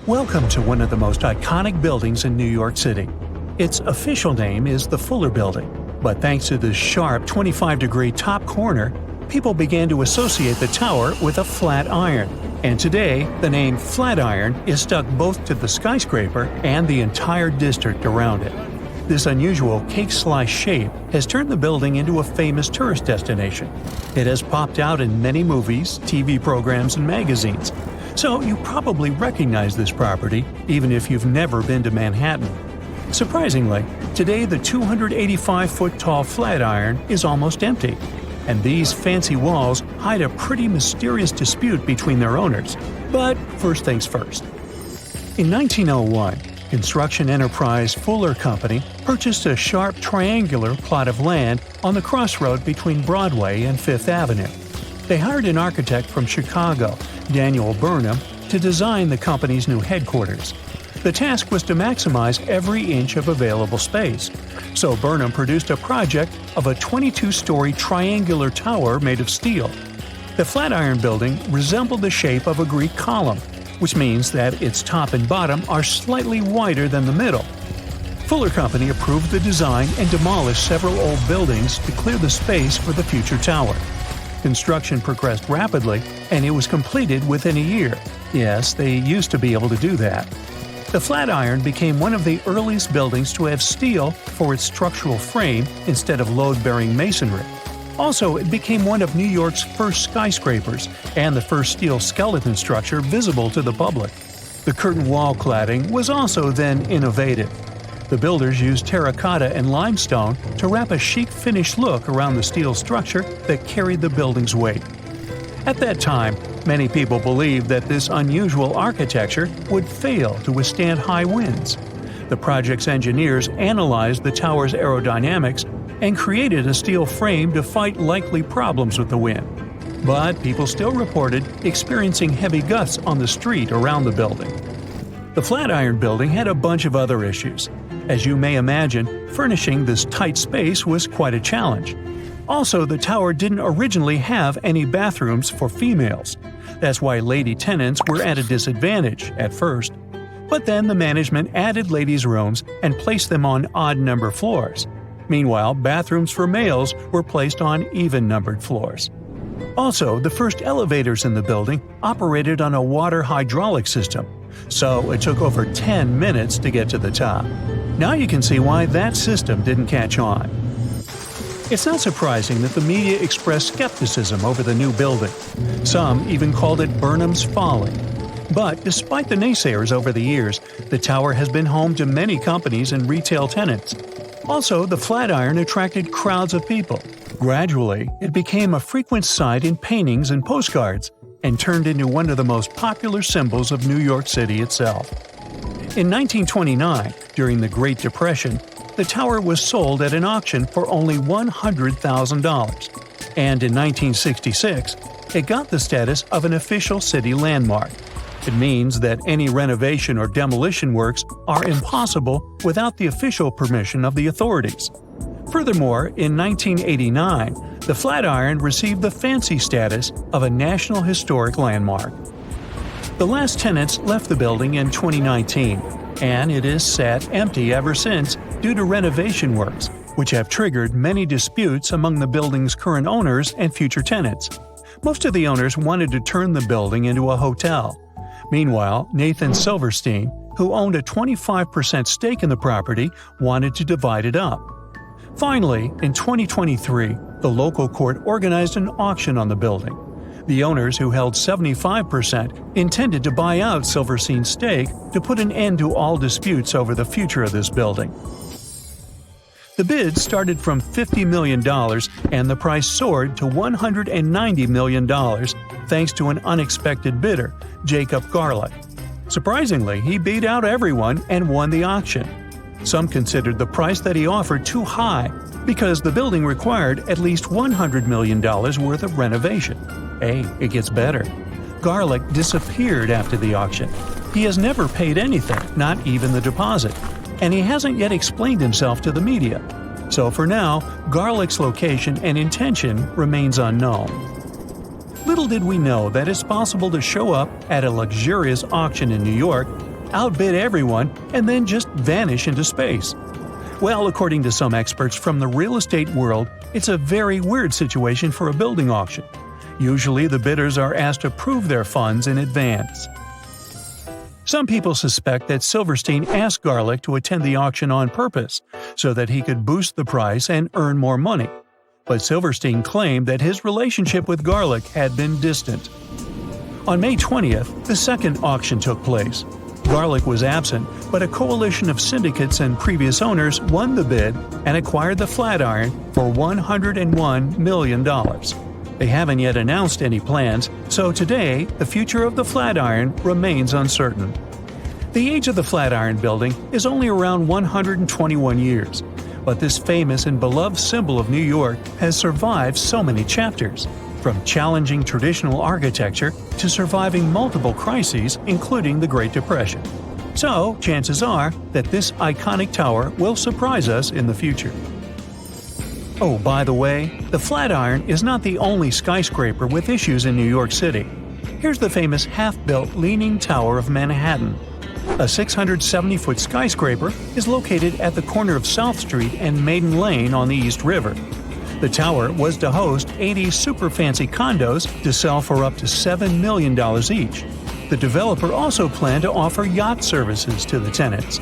Welcome to one of the most iconic buildings in New York City. Its official name is the Fuller Building, but thanks to this sharp 25-degree top corner, people began to associate the tower with a flat iron. And today, the name Flatiron is stuck both to the skyscraper and the entire district around it. This unusual cake-slice shape has turned the building into a famous tourist destination. It has popped out in many movies, TV programs, and magazines. So you probably recognize this property, even if you've never been to Manhattan. Surprisingly, today the 285-foot-tall Flatiron is almost empty, and these fancy walls hide a pretty mysterious dispute between their owners. But first things first. In 1901, construction enterprise Fuller Company purchased a sharp triangular plot of land on the crossroad between Broadway and Fifth Avenue. They hired an architect from Chicago, Daniel Burnham, to design the company's new headquarters. The task was to maximize every inch of available space, so Burnham produced a project of a 22-story triangular tower made of steel. The Flatiron building resembled the shape of a Greek column, which means that its top and bottom are slightly wider than the middle. Fuller Company approved the design and demolished several old buildings to clear the space for the future tower. Construction progressed rapidly, and it was completed within a year. Yes, they used to be able to do that. The Flatiron became one of the earliest buildings to have steel for its structural frame instead of load-bearing masonry. Also, it became one of New York's first skyscrapers and the first steel skeleton structure visible to the public. The curtain wall cladding was also then innovative. The builders used terracotta and limestone to wrap a chic finish look around the steel structure that carried the building's weight. At that time, many people believed that this unusual architecture would fail to withstand high winds. The project's engineers analyzed the tower's aerodynamics and created a steel frame to fight likely problems with the wind. But people still reported experiencing heavy gusts on the street around the building. The Flatiron building had a bunch of other issues. As you may imagine, furnishing this tight space was quite a challenge. Also, the tower didn't originally have any bathrooms for females. That's why lady tenants were at a disadvantage at first. But then the management added ladies' rooms and placed them on odd-number floors. Meanwhile, bathrooms for males were placed on even-numbered floors. Also, the first elevators in the building operated on a water hydraulic system, so it took over 10 minutes to get to the top. Now you can see why that system didn't catch on. It's not surprising that the media expressed skepticism over the new building. Some even called it Burnham's folly. But despite the naysayers over the years, the tower has been home to many companies and retail tenants. Also, the Flatiron attracted crowds of people. Gradually, it became a frequent sight in paintings and postcards, and turned into one of the most popular symbols of New York City itself. In 1929, during the Great Depression, the tower was sold at an auction for only $100,000. And in 1966, it got the status of an official city landmark. It means that any renovation or demolition works are impossible without the official permission of the authorities. Furthermore, in 1989, the Flatiron received the fancy status of a National Historic Landmark. The last tenants left the building in 2019, and it is sat empty ever since due to renovation works, which have triggered many disputes among the building's current owners and future tenants. Most of the owners wanted to turn the building into a hotel. Meanwhile, Nathan Silverstein, who owned a 25% stake in the property, wanted to divide it up. Finally, in 2023, the local court organized an auction on the building. The owners, who held 75%, intended to buy out Silverstein's stake to put an end to all disputes over the future of this building. The bid started from $50 million and the price soared to $190 million thanks to an unexpected bidder, Jacob Garlick. Surprisingly, he beat out everyone and won the auction. Some considered the price that he offered too high because the building required at least $100 million worth of renovation. Hey, it gets better. Garlick disappeared after the auction. He has never paid anything, not even the deposit, and he hasn't yet explained himself to the media. So for now, Garlick's location and intention remains unknown. Little did we know that it's possible to show up at a luxurious auction in New York outbid everyone, and then just vanish into space. Well, according to some experts from the real estate world, it's a very weird situation for a building auction. Usually, the bidders are asked to prove their funds in advance. Some people suspect that Silverstein asked Garlick to attend the auction on purpose, so that he could boost the price and earn more money. But Silverstein claimed that his relationship with Garlick had been distant. On May 20th, the second auction took place. Garlick was absent, but a coalition of syndicates and previous owners won the bid and acquired the Flatiron for $101 million. They haven't yet announced any plans, so today the future of the Flatiron remains uncertain. The age of the Flatiron building is only around 121 years, but this famous and beloved symbol of New York has survived so many chapters, from challenging traditional architecture to surviving multiple crises, including the Great Depression. So, chances are that this iconic tower will surprise us in the future. Oh, by the way, the Flatiron is not the only skyscraper with issues in New York City. Here's the famous half-built Leaning Tower of Manhattan. A 670-foot skyscraper is located at the corner of South Street and Maiden Lane on the East River. The tower was to host 80 super fancy condos to sell for up to $7 million each. The developer also planned to offer yacht services to the tenants.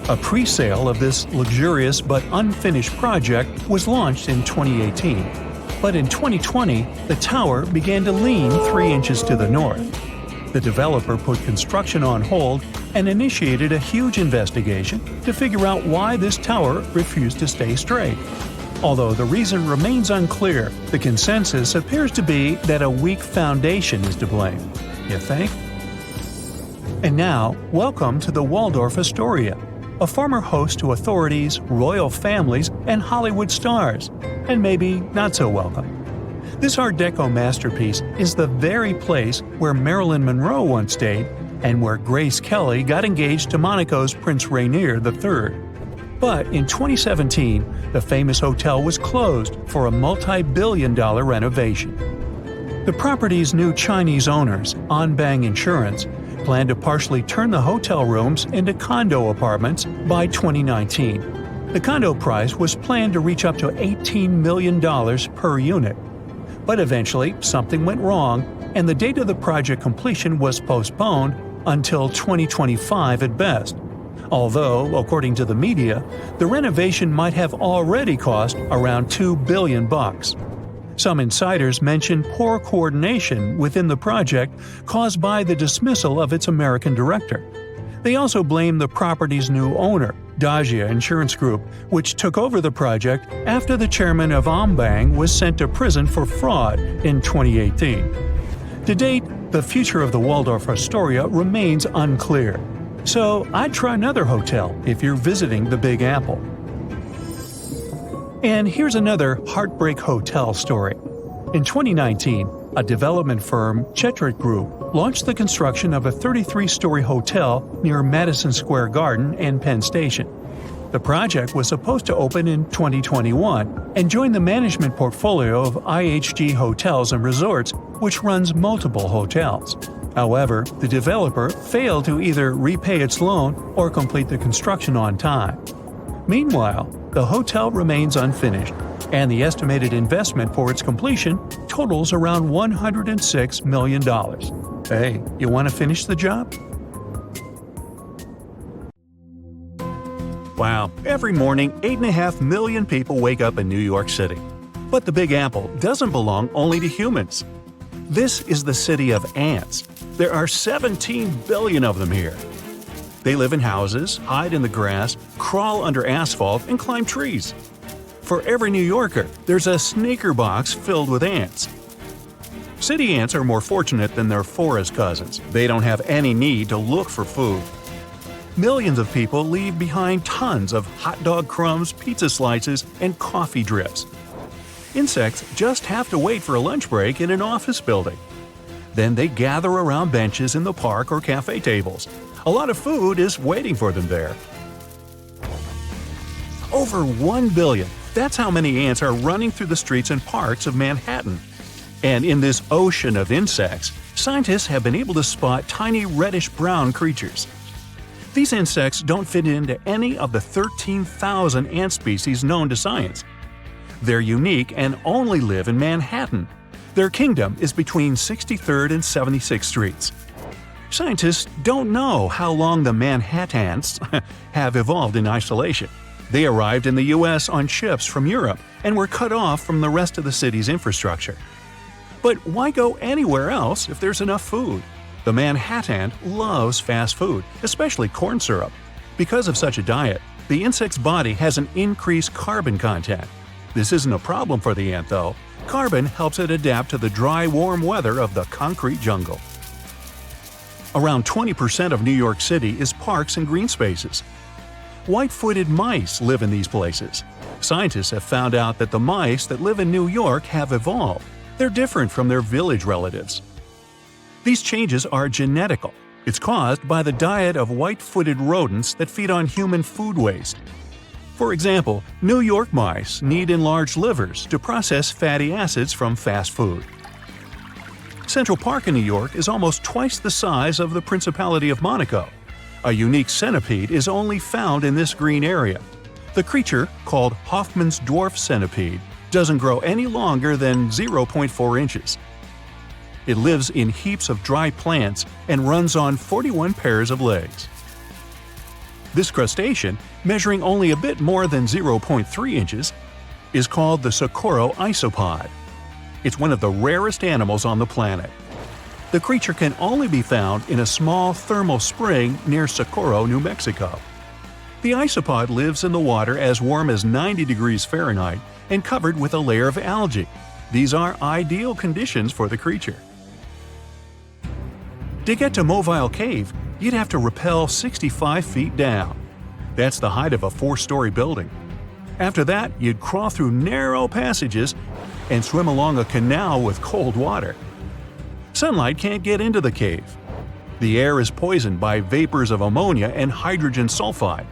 A pre-sale of this luxurious but unfinished project was launched in 2018. But in 2020, the tower began to lean 3 inches to the north. The developer put construction on hold and initiated a huge investigation to figure out why this tower refused to stay straight. Although the reason remains unclear, the consensus appears to be that a weak foundation is to blame. You think? And now, welcome to the Waldorf Astoria, a former host to authorities, royal families, and Hollywood stars, and maybe not so welcome. This Art Deco masterpiece is the very place where Marilyn Monroe once stayed and where Grace Kelly got engaged to Monaco's Prince Rainier III. But in 2017, the famous hotel was closed for a multi-billion-dollar renovation. The property's new Chinese owners, Anbang Insurance, plan to partially turn the hotel rooms into condo apartments by 2019. The condo price was planned to reach up to $18 million per unit. But eventually, something went wrong, and the date of the project completion was postponed until 2025 at best. Although, according to the media, the renovation might have already cost around $2 billion. Some insiders mention poor coordination within the project caused by the dismissal of its American director. They also blame the property's new owner, Dagia Insurance Group, which took over the project after the chairman of Anbang was sent to prison for fraud in 2018. To date, the future of the Waldorf Astoria remains unclear. So, I'd try another hotel if you're visiting the Big Apple. And here's another heartbreak hotel story. In 2019, a development firm, Chetrit Group, launched the construction of a 33-story hotel near Madison Square Garden and Penn Station. The project was supposed to open in 2021 and join the management portfolio of IHG Hotels and Resorts, which runs multiple hotels. However, the developer failed to either repay its loan or complete the construction on time. Meanwhile, the hotel remains unfinished, and the estimated investment for its completion totals around $106 million. Hey, you want to finish the job? Wow, every morning 8.5 million people wake up in New York City. But the Big Apple doesn't belong only to humans. This is the city of ants. There are 17 billion of them here. They live in houses, hide in the grass, crawl under asphalt, and climb trees. For every New Yorker, there's a sneaker box filled with ants. City ants are more fortunate than their forest cousins. They don't have any need to look for food. Millions of people leave behind tons of hot dog crumbs, pizza slices, and coffee drips. Insects just have to wait for a lunch break in an office building. Then they gather around benches in the park or cafe tables. A lot of food is waiting for them there. Over 1 billion. That's how many ants are running through the streets and parks of Manhattan. And in this ocean of insects, scientists have been able to spot tiny reddish-brown creatures. These insects don't fit into any of the 13,000 ant species known to science. They're unique and only live in Manhattan. Their kingdom is between 63rd and 76th Streets. Scientists don't know how long the Manhattans have evolved in isolation. They arrived in the U.S. on ships from Europe and were cut off from the rest of the city's infrastructure. But why go anywhere else if there's enough food? The Manhattan loves fast food, especially corn syrup. Because of such a diet, the insect's body has an increased carbon content. This isn't a problem for the ant, though. Carbon helps it adapt to the dry, warm weather of the concrete jungle. Around 20% of New York City is parks and green spaces. White-footed mice live in these places. Scientists have found out that the mice that live in New York have evolved. They're different from their village relatives. These changes are genetical. It's caused by the diet of white-footed rodents that feed on human food waste. For example, New York mice need enlarged livers to process fatty acids from fast food. Central Park in New York is almost twice the size of the Principality of Monaco. A unique centipede is only found in this green area. The creature, called Hoffman's dwarf centipede, doesn't grow any longer than 0.4 inches. It lives in heaps of dry plants and runs on 41 pairs of legs. This crustacean, measuring only a bit more than 0.3 inches, is called the Socorro isopod. It's one of the rarest animals on the planet. The creature can only be found in a small thermal spring near Socorro, New Mexico. The isopod lives in the water as warm as 90 degrees Fahrenheit and covered with a layer of algae. These are ideal conditions for the creature. To get to Mobile Cave, you'd have to rappel 65 feet down. That's the height of a 4-story building. After that, you'd crawl through narrow passages and swim along a canal with cold water. Sunlight can't get into the cave. The air is poisoned by vapors of ammonia and hydrogen sulfide.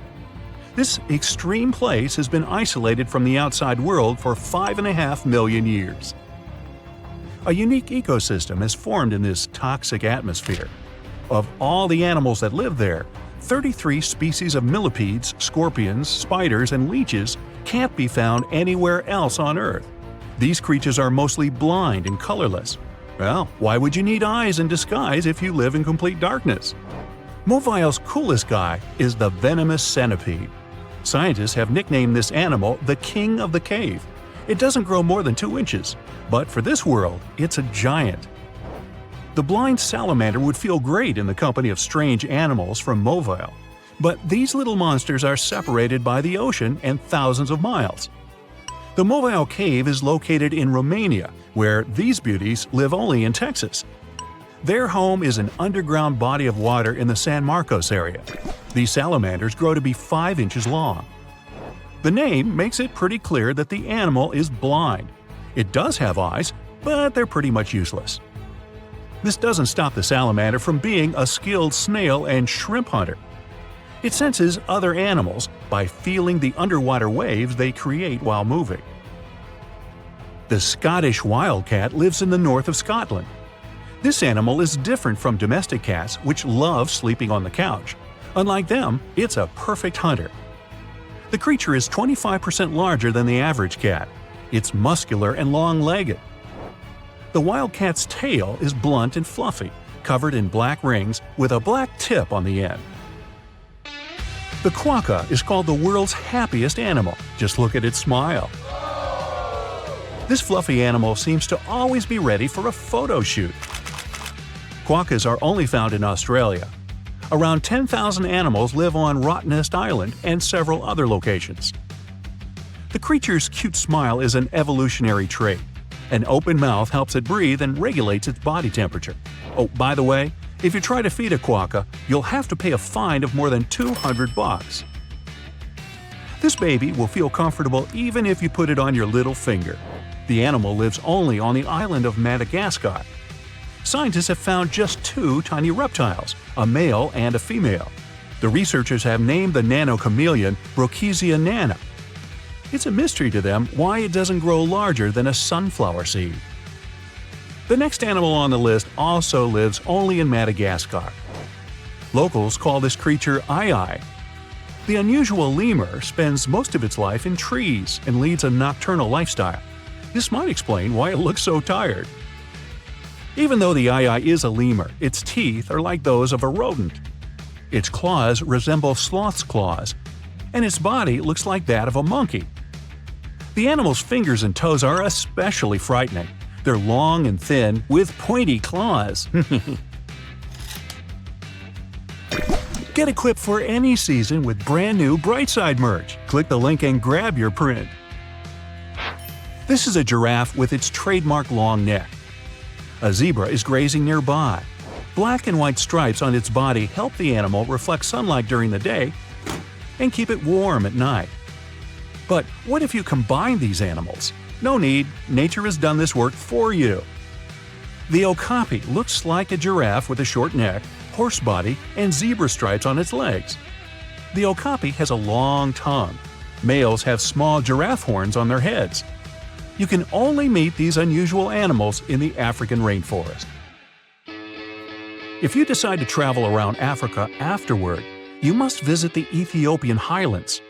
This extreme place has been isolated from the outside world for 5.5 million years. A unique ecosystem has formed in this toxic atmosphere. Of all the animals that live there, 33 species of millipedes, scorpions, spiders, and leeches can't be found anywhere else on Earth. These creatures are mostly blind and colorless. Well, why would you need eyes in disguise if you live in complete darkness? Mobile's coolest guy is the venomous centipede. Scientists have nicknamed this animal the king of the cave. It doesn't grow more than 2 inches, but for this world, it's a giant. The blind salamander would feel great in the company of strange animals from Mobile, but these little monsters are separated by the ocean and thousands of miles. The Mobile Cave is located in Romania, where these beauties live only in Texas. Their home is an underground body of water in the San Marcos area. These salamanders grow to be 5 inches long. The name makes it pretty clear that the animal is blind. It does have eyes, but they're pretty much useless. This doesn't stop the salamander from being a skilled snail and shrimp hunter. It senses other animals by feeling the underwater waves they create while moving. The Scottish wildcat lives in the north of Scotland. This animal is different from domestic cats, which love sleeping on the couch. Unlike them, it's a perfect hunter. The creature is 25% larger than the average cat. It's muscular and long-legged. The wildcat's tail is blunt and fluffy, covered in black rings with a black tip on the end. The quokka is called the world's happiest animal. Just look at its smile. This fluffy animal seems to always be ready for a photo shoot. Quokkas are only found in Australia. Around 10,000 animals live on Rottnest Island and several other locations. The creature's cute smile is an evolutionary trait. An open mouth helps it breathe and regulates its body temperature. Oh, by the way, if you try to feed a quokka, you'll have to pay a fine of more than $200. This baby will feel comfortable even if you put it on your little finger. The animal lives only on the island of Madagascar. Scientists have found just 2 tiny reptiles, a male and a female. The researchers have named the nano-chameleon Brocchisia nana. It's a mystery to them why it doesn't grow larger than a sunflower seed. The next animal on the list also lives only in Madagascar. Locals call this creature Eye. The unusual lemur spends most of its life in trees and leads a nocturnal lifestyle. This might explain why it looks so tired. Even though the Eye is a lemur, its teeth are like those of a rodent. Its claws resemble sloth's claws, and its body looks like that of a monkey. The animal's fingers and toes are especially frightening. They're long and thin with pointy claws. Get equipped for any season with brand new Brightside merch. Click the link and grab your print. This is a giraffe with its trademark long neck. A zebra is grazing nearby. Black and white stripes on its body help the animal reflect sunlight during the day and keep it warm at night. But what if you combine these animals? No need, nature has done this work for you. The okapi looks like a giraffe with a short neck, horse body, and zebra stripes on its legs. The okapi has a long tongue. Males have small giraffe horns on their heads. You can only meet these unusual animals in the African rainforest. If you decide to travel around Africa afterward, you must visit the Ethiopian highlands.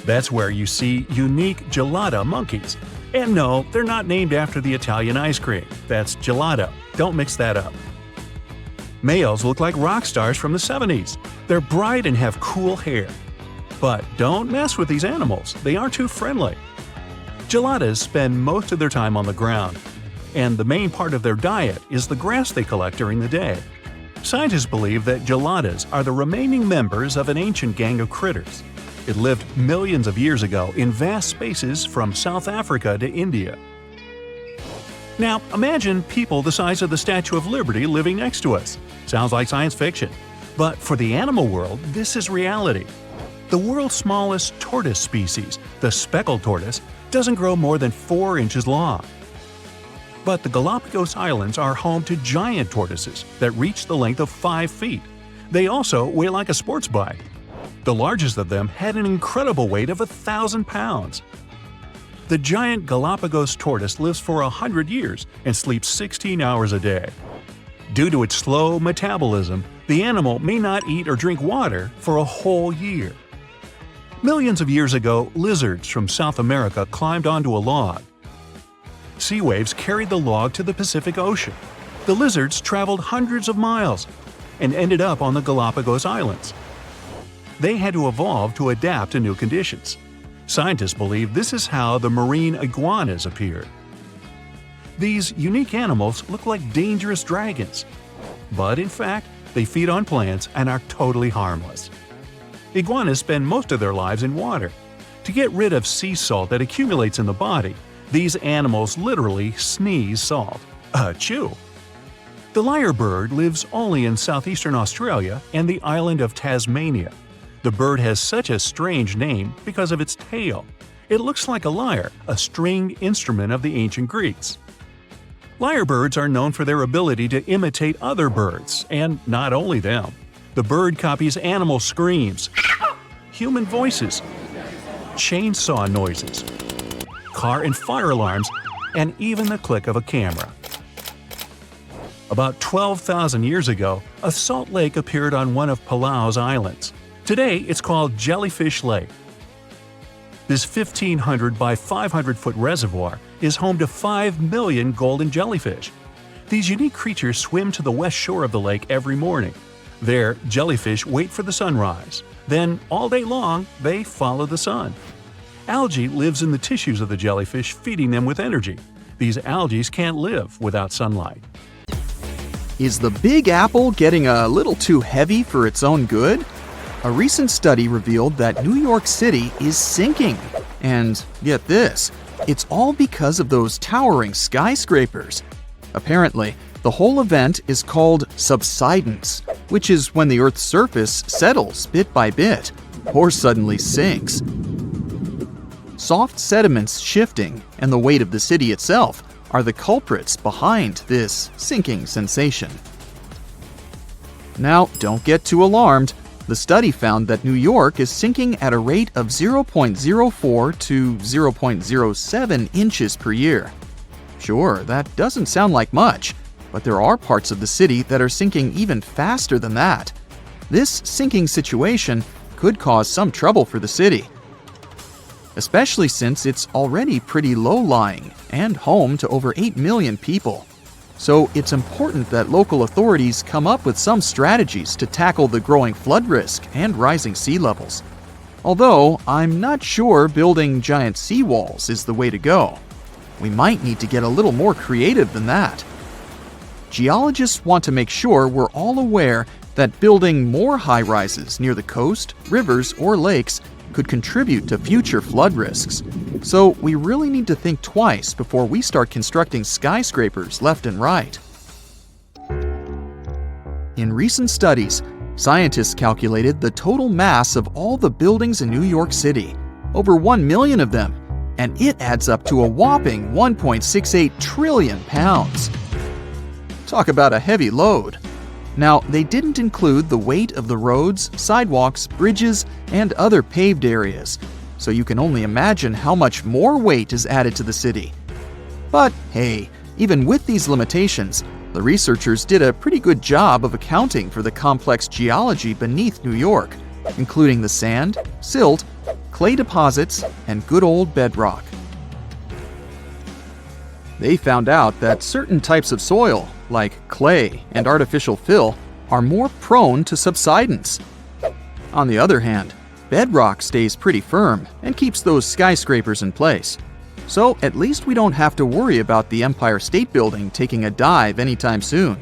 That's where you see unique gelada monkeys. And no, they're not named after the Italian ice cream. That's gelato. Don't mix that up. Males look like rock stars from the 70s. They're bright and have cool hair. But don't mess with these animals. They aren't too friendly. Geladas spend most of their time on the ground, and the main part of their diet is the grass they collect during the day. Scientists believe that geladas are the remaining members of an ancient gang of critters. It lived millions of years ago in vast spaces from South Africa to India. Now, imagine people the size of the Statue of Liberty living next to us. Sounds like science fiction. But for the animal world, this is reality. The world's smallest tortoise species, the speckled tortoise, doesn't grow more than 4 inches long. But the Galapagos Islands are home to giant tortoises that reach the length of 5 feet. They also weigh like a sports bike. The largest of them had an incredible weight of 1,000 pounds. The giant Galapagos tortoise lives for 100 years and sleeps 16 hours a day. Due to its slow metabolism, the animal may not eat or drink water for a whole year. Millions of years ago, lizards from South America climbed onto a log. Sea waves carried the log to the Pacific Ocean. The lizards traveled hundreds of miles and ended up on the Galapagos Islands. They had to evolve to adapt to new conditions. Scientists believe this is how the marine iguanas appeared. These unique animals look like dangerous dragons, but in fact, they feed on plants and are totally harmless. Iguanas spend most of their lives in water. To get rid of sea salt that accumulates in the body, these animals literally sneeze salt. Achoo! The lyrebird lives only in southeastern Australia and the island of Tasmania. The bird has such a strange name because of its tail. It looks like a lyre, a stringed instrument of the ancient Greeks. Lyrebirds are known for their ability to imitate other birds, and not only them. The bird copies animal screams, human voices, chainsaw noises, car and fire alarms, and even the click of a camera. About 12,000 years ago, a salt lake appeared on one of Palau's islands. Today, it's called Jellyfish Lake. This 1,500 by 500-foot reservoir is home to 5 million golden jellyfish. These unique creatures swim to the west shore of the lake every morning. There, jellyfish wait for the sunrise. Then, all day long, they follow the sun. Algae lives in the tissues of the jellyfish, feeding them with energy. These algae can't live without sunlight. Is the Big Apple getting a little too heavy for its own good? A recent study revealed that New York City is sinking. And get this, it's all because of those towering skyscrapers. Apparently, the whole event is called subsidence, which is when the Earth's surface settles bit by bit, or suddenly sinks. Soft sediments shifting and the weight of the city itself are the culprits behind this sinking sensation. Now, don't get too alarmed. The study found that New York is sinking at a rate of 0.04 to 0.07 inches per year. Sure, that doesn't sound like much, but there are parts of the city that are sinking even faster than that. This sinking situation could cause some trouble for the city, especially since it's already pretty low-lying and home to over 8 million people. So it's important that local authorities come up with some strategies to tackle the growing flood risk and rising sea levels. Although, I'm not sure building giant seawalls is the way to go. We might need to get a little more creative than that. Geologists want to make sure we're all aware that building more high-rises near the coast, rivers, or lakes could contribute to future flood risks. So we really need to think twice before we start constructing skyscrapers left and right. In recent studies, scientists calculated the total mass of all the buildings in New York City, over 1 million of them, and it adds up to a whopping 1.68 trillion pounds. Talk about a heavy load. Now, they didn't include the weight of the roads, sidewalks, bridges, and other paved areas, so you can only imagine how much more weight is added to the city. But hey, even with these limitations, the researchers did a pretty good job of accounting for the complex geology beneath New York, including the sand, silt, clay deposits, and good old bedrock. They found out that certain types of soil, like clay and artificial fill, are more prone to subsidence. On the other hand, bedrock stays pretty firm and keeps those skyscrapers in place. So at least we don't have to worry about the Empire State Building taking a dive anytime soon.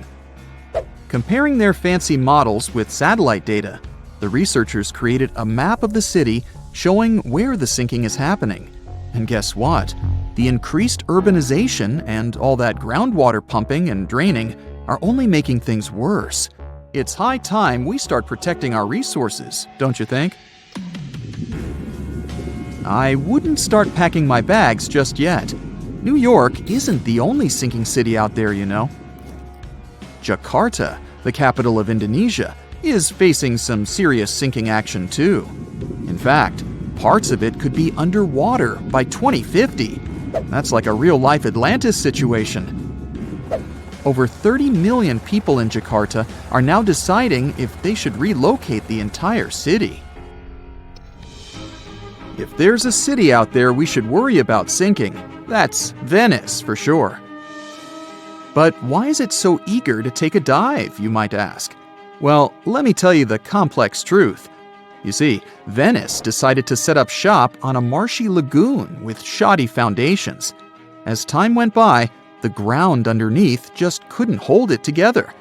Comparing their fancy models with satellite data, the researchers created a map of the city showing where the sinking is happening. And guess what? The increased urbanization and all that groundwater pumping and draining are only making things worse. It's high time we start protecting our resources, don't you think? I wouldn't start packing my bags just yet. New York isn't the only sinking city out there, you know. Jakarta, the capital of Indonesia, is facing some serious sinking action too. In fact, parts of it could be underwater by 2050. That's like a real-life Atlantis situation. Over 30 million people in Jakarta are now deciding if they should relocate the entire city. If there's a city out there we should worry about sinking, that's Venice for sure. But why is it so eager to take a dive, you might ask? Well, let me tell you the complex truth. You see, Venice decided to set up shop on a marshy lagoon with shoddy foundations. As time went by, the ground underneath just couldn't hold it together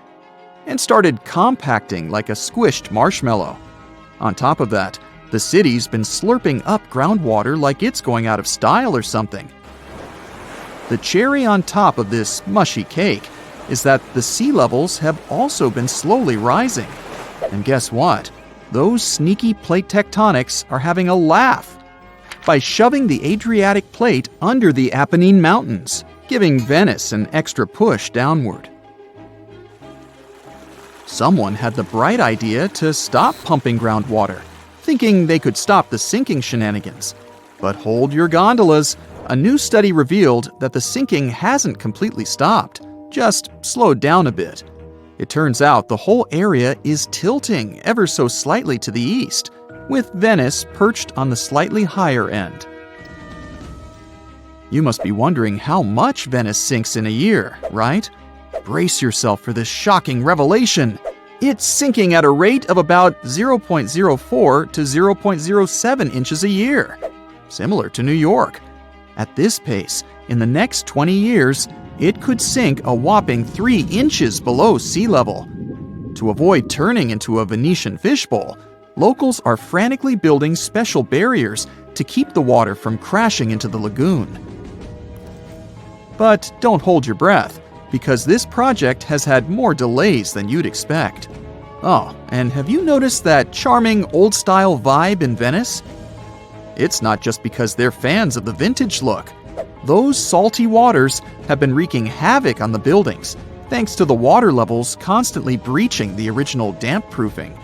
and started compacting like a squished marshmallow. On top of that, the city's been slurping up groundwater like it's going out of style or something. The cherry on top of this mushy cake is that the sea levels have also been slowly rising. And guess what? Those sneaky plate tectonics are having a laugh by shoving the Adriatic plate under the Apennine Mountains, giving Venice an extra push downward. Someone had the bright idea to stop pumping groundwater, thinking they could stop the sinking shenanigans. But hold your gondolas. A new study revealed that the sinking hasn't completely stopped, just slowed down a bit. It turns out the whole area is tilting ever so slightly to the east, with Venice perched on the slightly higher end. You must be wondering how much Venice sinks in a year, right? Brace yourself for this shocking revelation. It's sinking at a rate of about 0.04 to 0.07 inches a year, similar to New York. At this pace, in the next 20 years, it could sink a whopping 3 inches below sea level. To avoid turning into a Venetian fishbowl, locals are frantically building special barriers to keep the water from crashing into the lagoon. But don't hold your breath, because this project has had more delays than you'd expect. Oh, and have you noticed that charming old-style vibe in Venice? It's not just because they're fans of the vintage look. Those salty waters have been wreaking havoc on the buildings, thanks to the water levels constantly breaching the original damp-proofing.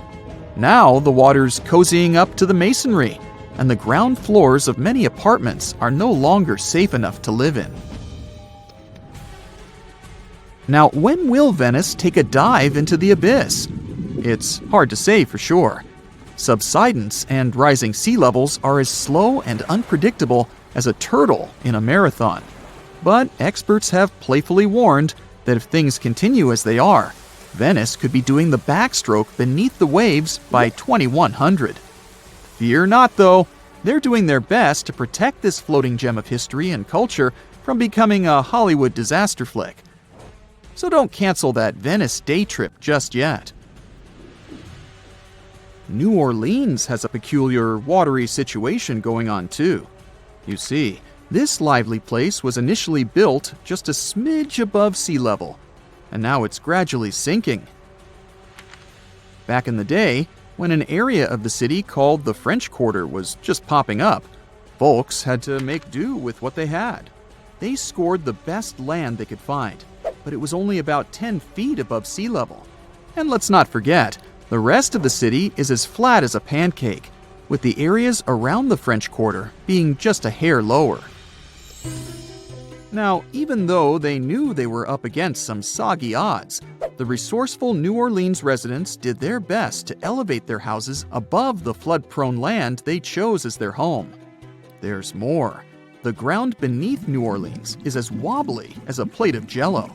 Now the water's cozying up to the masonry, and the ground floors of many apartments are no longer safe enough to live in. Now, when will Venice take a dive into the abyss? It's hard to say for sure. Subsidence and rising sea levels are as slow and unpredictable as a turtle in a marathon. But experts have playfully warned that if things continue as they are, Venice could be doing the backstroke beneath the waves by 2100. Fear not, though. They're doing their best to protect this floating gem of history and culture from becoming a Hollywood disaster flick. So don't cancel that Venice day trip just yet. New Orleans has a peculiar watery situation going on too. You see, this lively place was initially built just a smidge above sea level, and now it's gradually sinking. Back in the day, when an area of the city called the French Quarter was just popping up, folks had to make do with what they had. They scored the best land they could find, but it was only about 10 feet above sea level. And let's not forget, the rest of the city is as flat as a pancake, with the areas around the French Quarter being just a hair lower. Now, even though they knew they were up against some soggy odds, the resourceful New Orleans residents did their best to elevate their houses above the flood-prone land they chose as their home. There's more. The ground beneath New Orleans is as wobbly as a plate of Jell-O.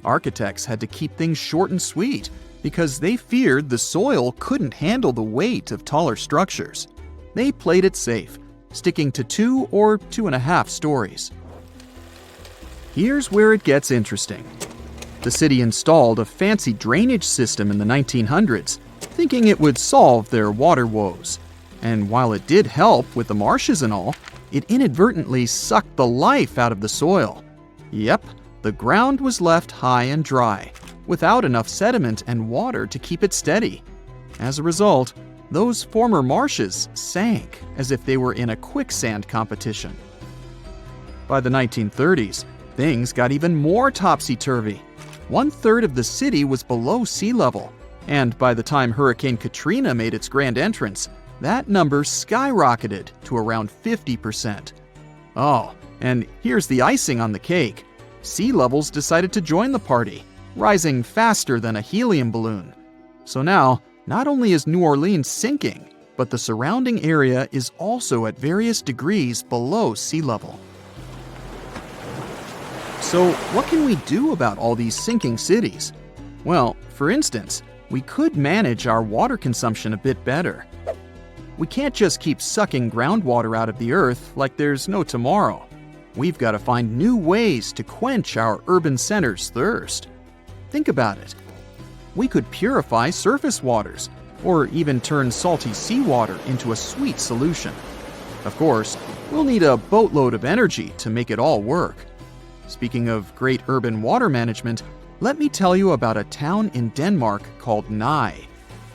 Architects had to keep things short and sweet because they feared the soil couldn't handle the weight of taller structures. They played it safe, sticking to 2 or 2.5 stories. Here's where it gets interesting. The city installed a fancy drainage system in the 1900s, thinking it would solve their water woes. And while it did help with the marshes and all, it inadvertently sucked the life out of the soil. Yep, the ground was left high and dry, without enough sediment and water to keep it steady. As a result, those former marshes sank as if they were in a quicksand competition. By the 1930s, things got even more topsy-turvy. 1/3 of the city was below sea level, and by the time Hurricane Katrina made its grand entrance, that number skyrocketed to around 50%. Oh, and here's the icing on the cake. Sea levels decided to join the party, rising faster than a helium balloon. So now, not only is New Orleans sinking, but the surrounding area is also at various degrees below sea level. So what can we do about all these sinking cities? Well, for instance, we could manage our water consumption a bit better. We can't just keep sucking groundwater out of the earth like there's no tomorrow. We've got to find new ways to quench our urban centers' thirst. Think about it. We could purify surface waters, or even turn salty seawater into a sweet solution. Of course, we'll need a boatload of energy to make it all work. Speaking of great urban water management, let me tell you about a town in Denmark called Nye.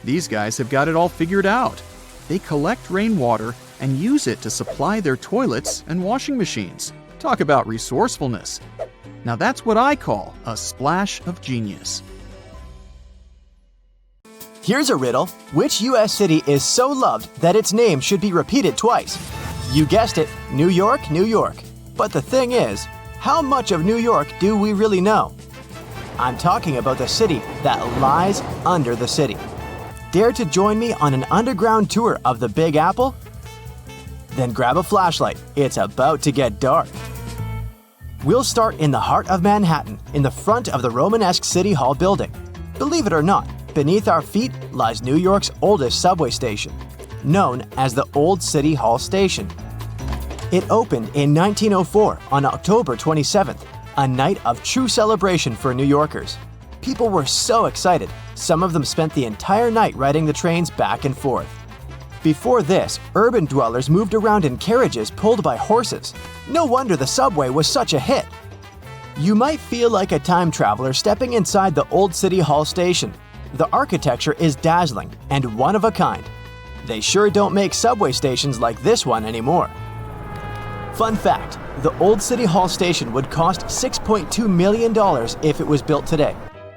These guys have got it all figured out. They collect rainwater and use it to supply their toilets and washing machines. Talk about resourcefulness. Now that's what I call a splash of genius. Here's a riddle. Which U.S. city is so loved that its name should be repeated twice? You guessed it, New York, New York. But the thing is, how much of New York do we really know? I'm talking about the city that lies under the city. Dare to join me on an underground tour of the Big Apple? Then grab a flashlight. It's about to get dark. We'll start in the heart of Manhattan, in the front of the Romanesque City Hall building. Believe it or not, beneath our feet lies New York's oldest subway station, known as the Old City Hall Station. It opened in 1904 on October 27th, a night of true celebration for New Yorkers. People were so excited, some of them spent the entire night riding the trains back and forth. Before this, urban dwellers moved around in carriages pulled by horses. No wonder the subway was such a hit. You might feel like a time traveler stepping inside the Old City Hall Station. The architecture is dazzling and one of a kind. They sure don't make subway stations like this one anymore. Fun fact, the Old City Hall Station would cost $6.2 million if it was built today.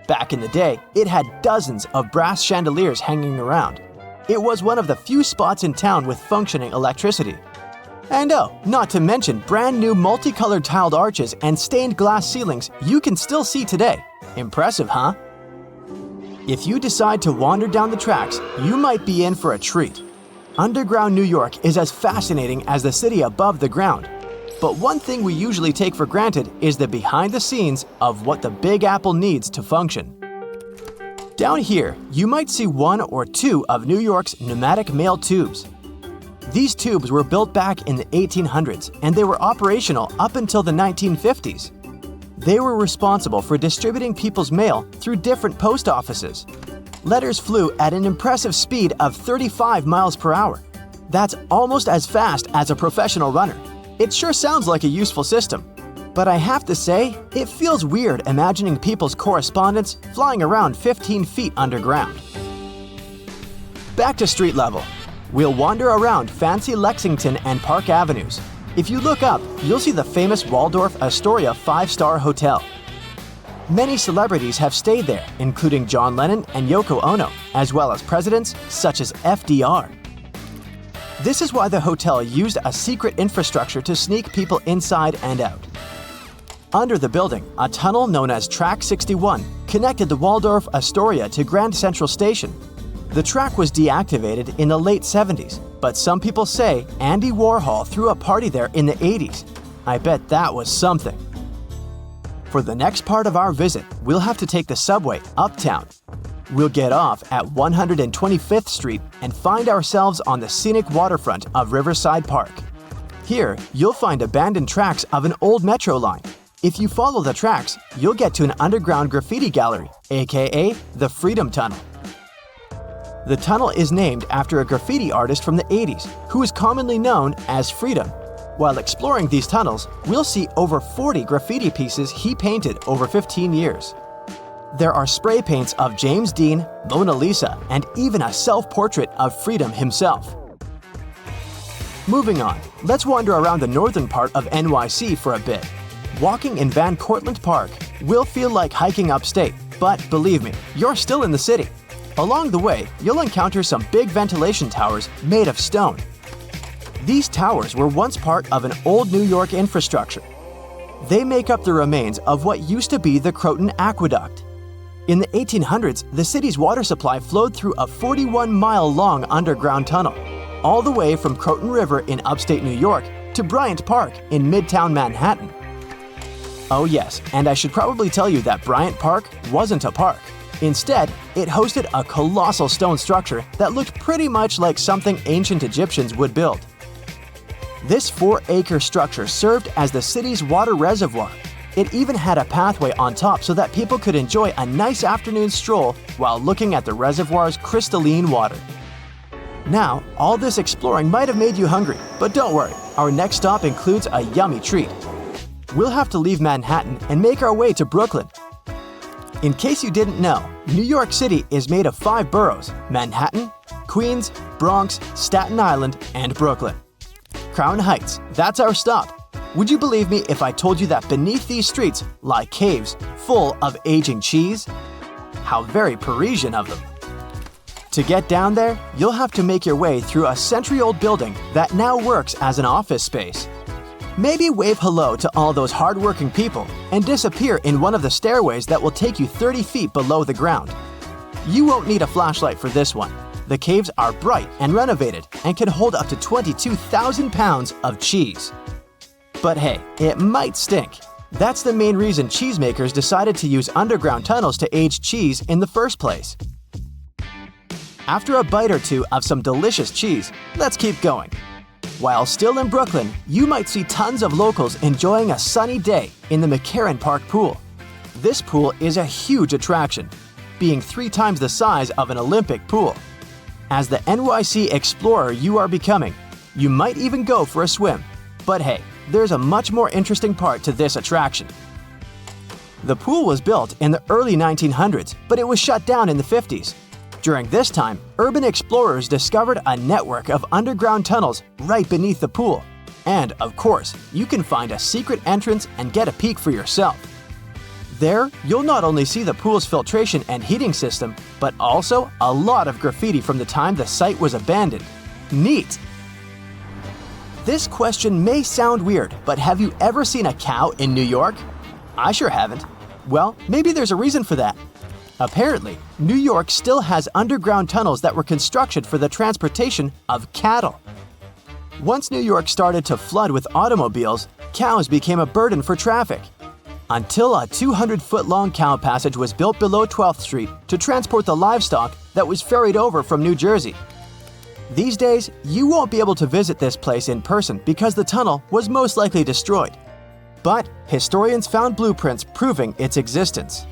Back in the day, it had dozens of brass chandeliers hanging around. It was one of the few spots in town with functioning electricity. And oh, not to mention brand new multicolored tiled arches and stained glass ceilings you can still see today. Impressive, huh? If you decide to wander down the tracks, you might be in for a treat. Underground New York is as fascinating as the city above the ground. But one thing we usually take for granted is the behind the scenes of what the Big Apple needs to function. Down here, you might see one or two of New York's pneumatic mail tubes. These tubes were built back in the 1800s and they were operational up until the 1950s. They were responsible for distributing people's mail through different post offices. Letters flew at an impressive speed of 35 miles per hour. That's almost as fast as a professional runner. It sure sounds like a useful system. But I have to say, it feels weird imagining people's correspondence flying around 15 feet underground. Back to street level. We'll wander around fancy Lexington and Park Avenues. If you look up, you'll see the famous Waldorf Astoria 5-star hotel. Many celebrities have stayed there, including John Lennon and Yoko Ono, as well as presidents such as FDR. This is why the hotel used a secret infrastructure to sneak people inside and out. Under the building, a tunnel known as Track 61 connected the Waldorf Astoria to Grand Central Station. The track was deactivated in the late 70s, but some people say Andy Warhol threw a party there in the 80s. I bet that was something. For the next part of our visit, we'll have to take the subway uptown. We'll get off at 125th Street and find ourselves on the scenic waterfront of Riverside Park. Here, you'll find abandoned tracks of an old metro line. If you follow the tracks, you'll get to an underground graffiti gallery, aka the Freedom Tunnel. The tunnel is named after a graffiti artist from the 80s who is commonly known as Freedom. While exploring these tunnels, we'll see over 40 graffiti pieces he painted over 15 years. There are spray paints of James Dean, Mona Lisa, and even a self-portrait of Freedom himself. Moving on, let's wander around the northern part of NYC for a bit. Walking in Van Cortlandt Park will feel like hiking upstate, but believe me, you're still in the city. Along the way, you'll encounter some big ventilation towers made of stone. These towers were once part of an old New York infrastructure. They make up the remains of what used to be the Croton Aqueduct. In the 1800s, the city's water supply flowed through a 41-mile-long underground tunnel, all the way from Croton River in upstate New York to Bryant Park in Midtown Manhattan. Oh yes, and I should probably tell you that Bryant Park wasn't a park. Instead, it hosted a colossal stone structure that looked pretty much like something ancient Egyptians would build. This 4-acre structure served as the city's water reservoir. It even had a pathway on top so that people could enjoy a nice afternoon stroll while looking at the reservoir's crystalline water. Now, all this exploring might have made you hungry, but don't worry, our next stop includes a yummy treat. We'll have to leave Manhattan and make our way to Brooklyn. In case you didn't know, New York City is made of 5 boroughs: Manhattan, Queens, Bronx, Staten Island, and Brooklyn. Crown Heights, that's our stop. Would you believe me if I told you that beneath these streets lie caves full of aging cheese? How very Parisian of them. To get down there, you'll have to make your way through a century-old building that now works as an office space. Maybe wave hello to all those hard-working people and disappear in one of the stairways that will take you 30 feet below the ground. You won't need a flashlight for this one. The caves are bright and renovated and can hold up to 22,000 pounds of cheese. But hey, it might stink. That's the main reason cheesemakers decided to use underground tunnels to age cheese in the first place. After a bite or two of some delicious cheese, let's keep going. While still in Brooklyn, you might see tons of locals enjoying a sunny day in the McCarran Park pool. This pool is a huge attraction, being 3 times the size of an Olympic pool. As the NYC explorer you are becoming, you might even go for a swim. But hey, there's a much more interesting part to this attraction. The pool was built in the early 1900s, but it was shut down in the 50s. During this time, urban explorers discovered a network of underground tunnels right beneath the pool. And, of course, you can find a secret entrance and get a peek for yourself. There, you'll not only see the pool's filtration and heating system, but also a lot of graffiti from the time the site was abandoned. Neat! This question may sound weird, but have you ever seen a cow in New York? I sure haven't. Well, maybe there's a reason for that. Apparently, New York still has underground tunnels that were constructed for the transportation of cattle. Once New York started to flood with automobiles, cows became a burden for traffic. Until a 200-foot-long cow passage was built below 12th Street to transport the livestock that was ferried over from New Jersey. These days, you won't be able to visit this place in person because the tunnel was most likely destroyed. But historians found blueprints proving its existence.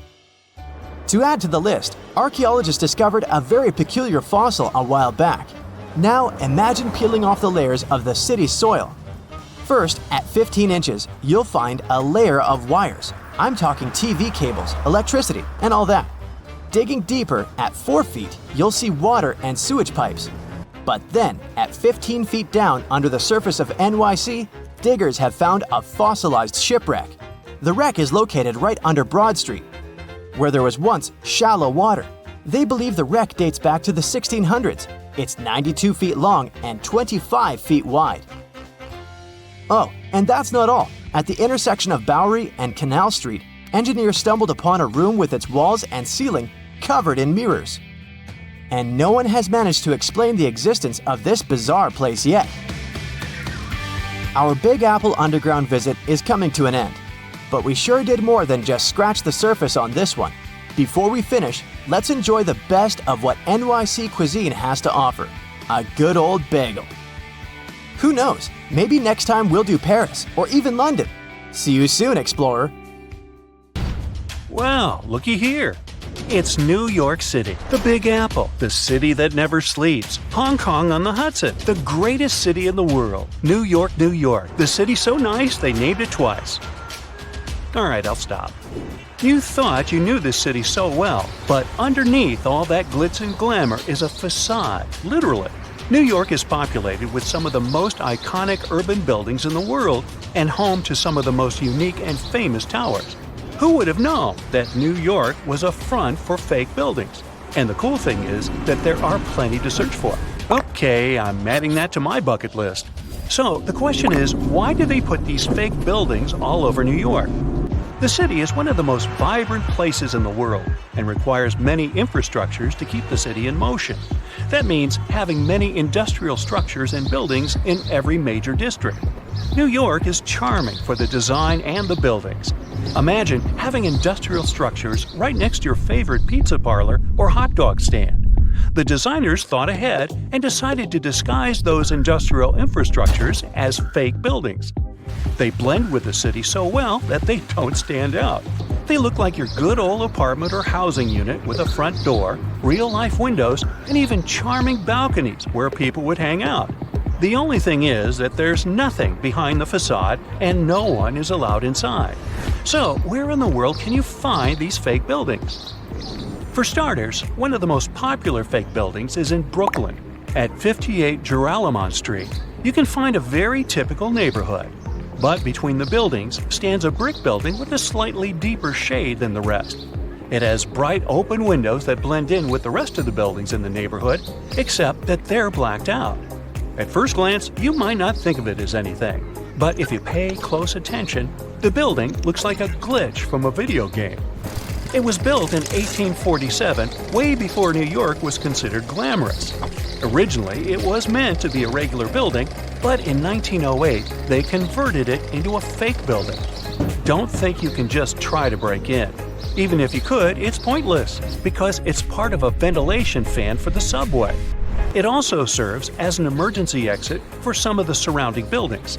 To add to the list, archaeologists discovered a very peculiar fossil a while back. Now imagine peeling off the layers of the city's soil. First, at 15 inches, you'll find a layer of wires. I'm talking TV cables, electricity, and all that. Digging deeper, at 4 feet, you'll see water and sewage pipes. But then, at 15 feet down under the surface of NYC, diggers have found a fossilized shipwreck. The wreck is located right under Broad Street, where there was once shallow water. They believe the wreck dates back to the 1600s. It's 92 feet long and 25 feet wide. Oh, and that's not all. At the intersection of Bowery and Canal Street, engineers stumbled upon a room with its walls and ceiling covered in mirrors. And no one has managed to explain the existence of this bizarre place yet. Our Big Apple Underground visit is coming to an end, but we sure did more than just scratch the surface on this one. Before we finish, let's enjoy the best of what NYC cuisine has to offer, a good old bagel. Who knows, maybe next time we'll do Paris or even London. See you soon, explorer. Wow, looky here. It's New York City, the Big Apple, the city that never sleeps. Hong Kong on the Hudson, the greatest city in the world. New York, New York, the city so nice they named it twice. All right, I'll stop. You thought you knew this city so well, but underneath all that glitz and glamour is a facade, literally. New York is populated with some of the most iconic urban buildings in the world and home to some of the most unique and famous towers. Who would have known that New York was a front for fake buildings? And the cool thing is that there are plenty to search for. Okay, I'm adding that to my bucket list. So the question is, why do they put these fake buildings all over New York? The city is one of the most vibrant places in the world and requires many infrastructures to keep the city in motion. That means having many industrial structures and buildings in every major district. New York is charming for the design and the buildings. Imagine having industrial structures right next to your favorite pizza parlor or hot dog stand. The designers thought ahead and decided to disguise those industrial infrastructures as fake buildings. They blend with the city so well that they don't stand out. They look like your good old apartment or housing unit with a front door, real-life windows, and even charming balconies where people would hang out. The only thing is that there's nothing behind the facade and no one is allowed inside. So, where in the world can you find these fake buildings? For starters, one of the most popular fake buildings is in Brooklyn. At 58 Joralemon Street, you can find a very typical neighborhood. But between the buildings stands a brick building with a slightly deeper shade than the rest. It has bright open windows that blend in with the rest of the buildings in the neighborhood, except that they're blacked out. At first glance, you might not think of it as anything, but if you pay close attention, the building looks like a glitch from a video game. It was built in 1847, way before New York was considered glamorous. Originally, it was meant to be a regular building, but in 1908, they converted it into a fake building. Don't think you can just try to break in. Even if you could, it's pointless, because it's part of a ventilation fan for the subway. It also serves as an emergency exit for some of the surrounding buildings.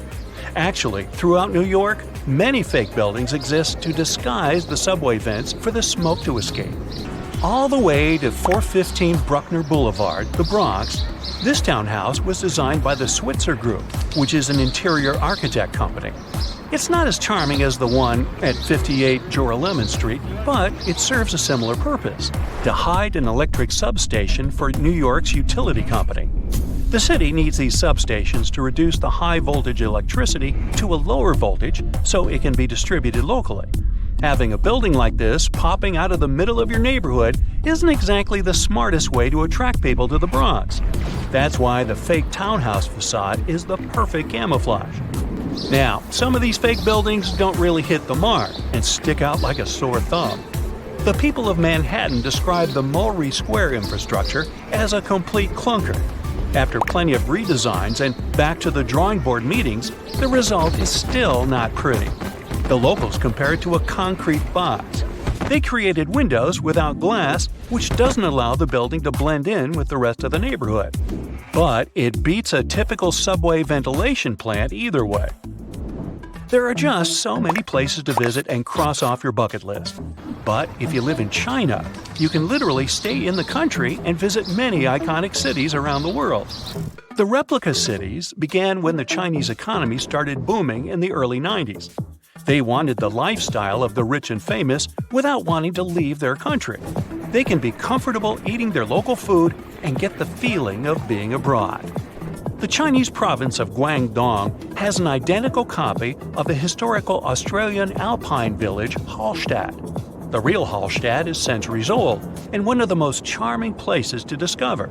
Actually, throughout New York, many fake buildings exist to disguise the subway vents for the smoke to escape. All the way to 415 Bruckner Boulevard, the Bronx, this townhouse was designed by the Switzer Group, which is an interior architect company. It's not as charming as the one at 58 Joralemon Street, but it serves a similar purpose: to hide an electric substation for New York's utility company. The city needs these substations to reduce the high-voltage electricity to a lower voltage so it can be distributed locally. Having a building like this popping out of the middle of your neighborhood isn't exactly the smartest way to attract people to the Bronx. That's why the fake townhouse facade is the perfect camouflage. Now, some of these fake buildings don't really hit the mark and stick out like a sore thumb. The people of Manhattan describe the Mulberry Square infrastructure as a complete clunker. After plenty of redesigns and back to the drawing board meetings, the result is still not pretty. The locals compare it to a concrete box. They created windows without glass, which doesn't allow the building to blend in with the rest of the neighborhood. But it beats a typical subway ventilation plant either way. There are just so many places to visit and cross off your bucket list. But if you live in China, you can literally stay in the country and visit many iconic cities around the world. The replica cities began when the Chinese economy started booming in the early 90s. They wanted the lifestyle of the rich and famous without wanting to leave their country. They can be comfortable eating their local food and get the feeling of being abroad. The Chinese province of Guangdong has an identical copy of the historical Australian alpine village Hallstatt. The real Hallstatt is centuries old and one of the most charming places to discover.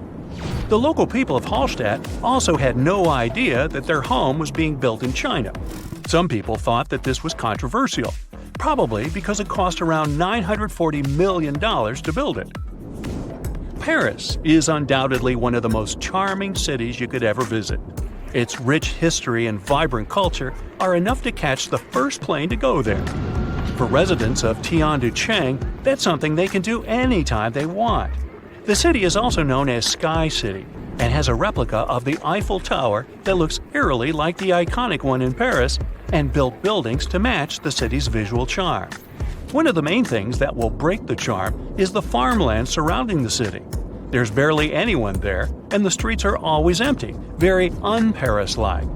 The local people of Hallstatt also had no idea that their home was being built in China. Some people thought that this was controversial, probably because it cost around $940 million to build it. Paris is undoubtedly one of the most charming cities you could ever visit. Its rich history and vibrant culture are enough to catch the first plane to go there. For residents of Tianducheng, that's something they can do anytime they want. The city is also known as Sky City and has a replica of the Eiffel Tower that looks eerily like the iconic one in Paris and built buildings to match the city's visual charm. One of the main things that will break the charm is the farmland surrounding the city. There's barely anyone there, and the streets are always empty, very un-Paris-like.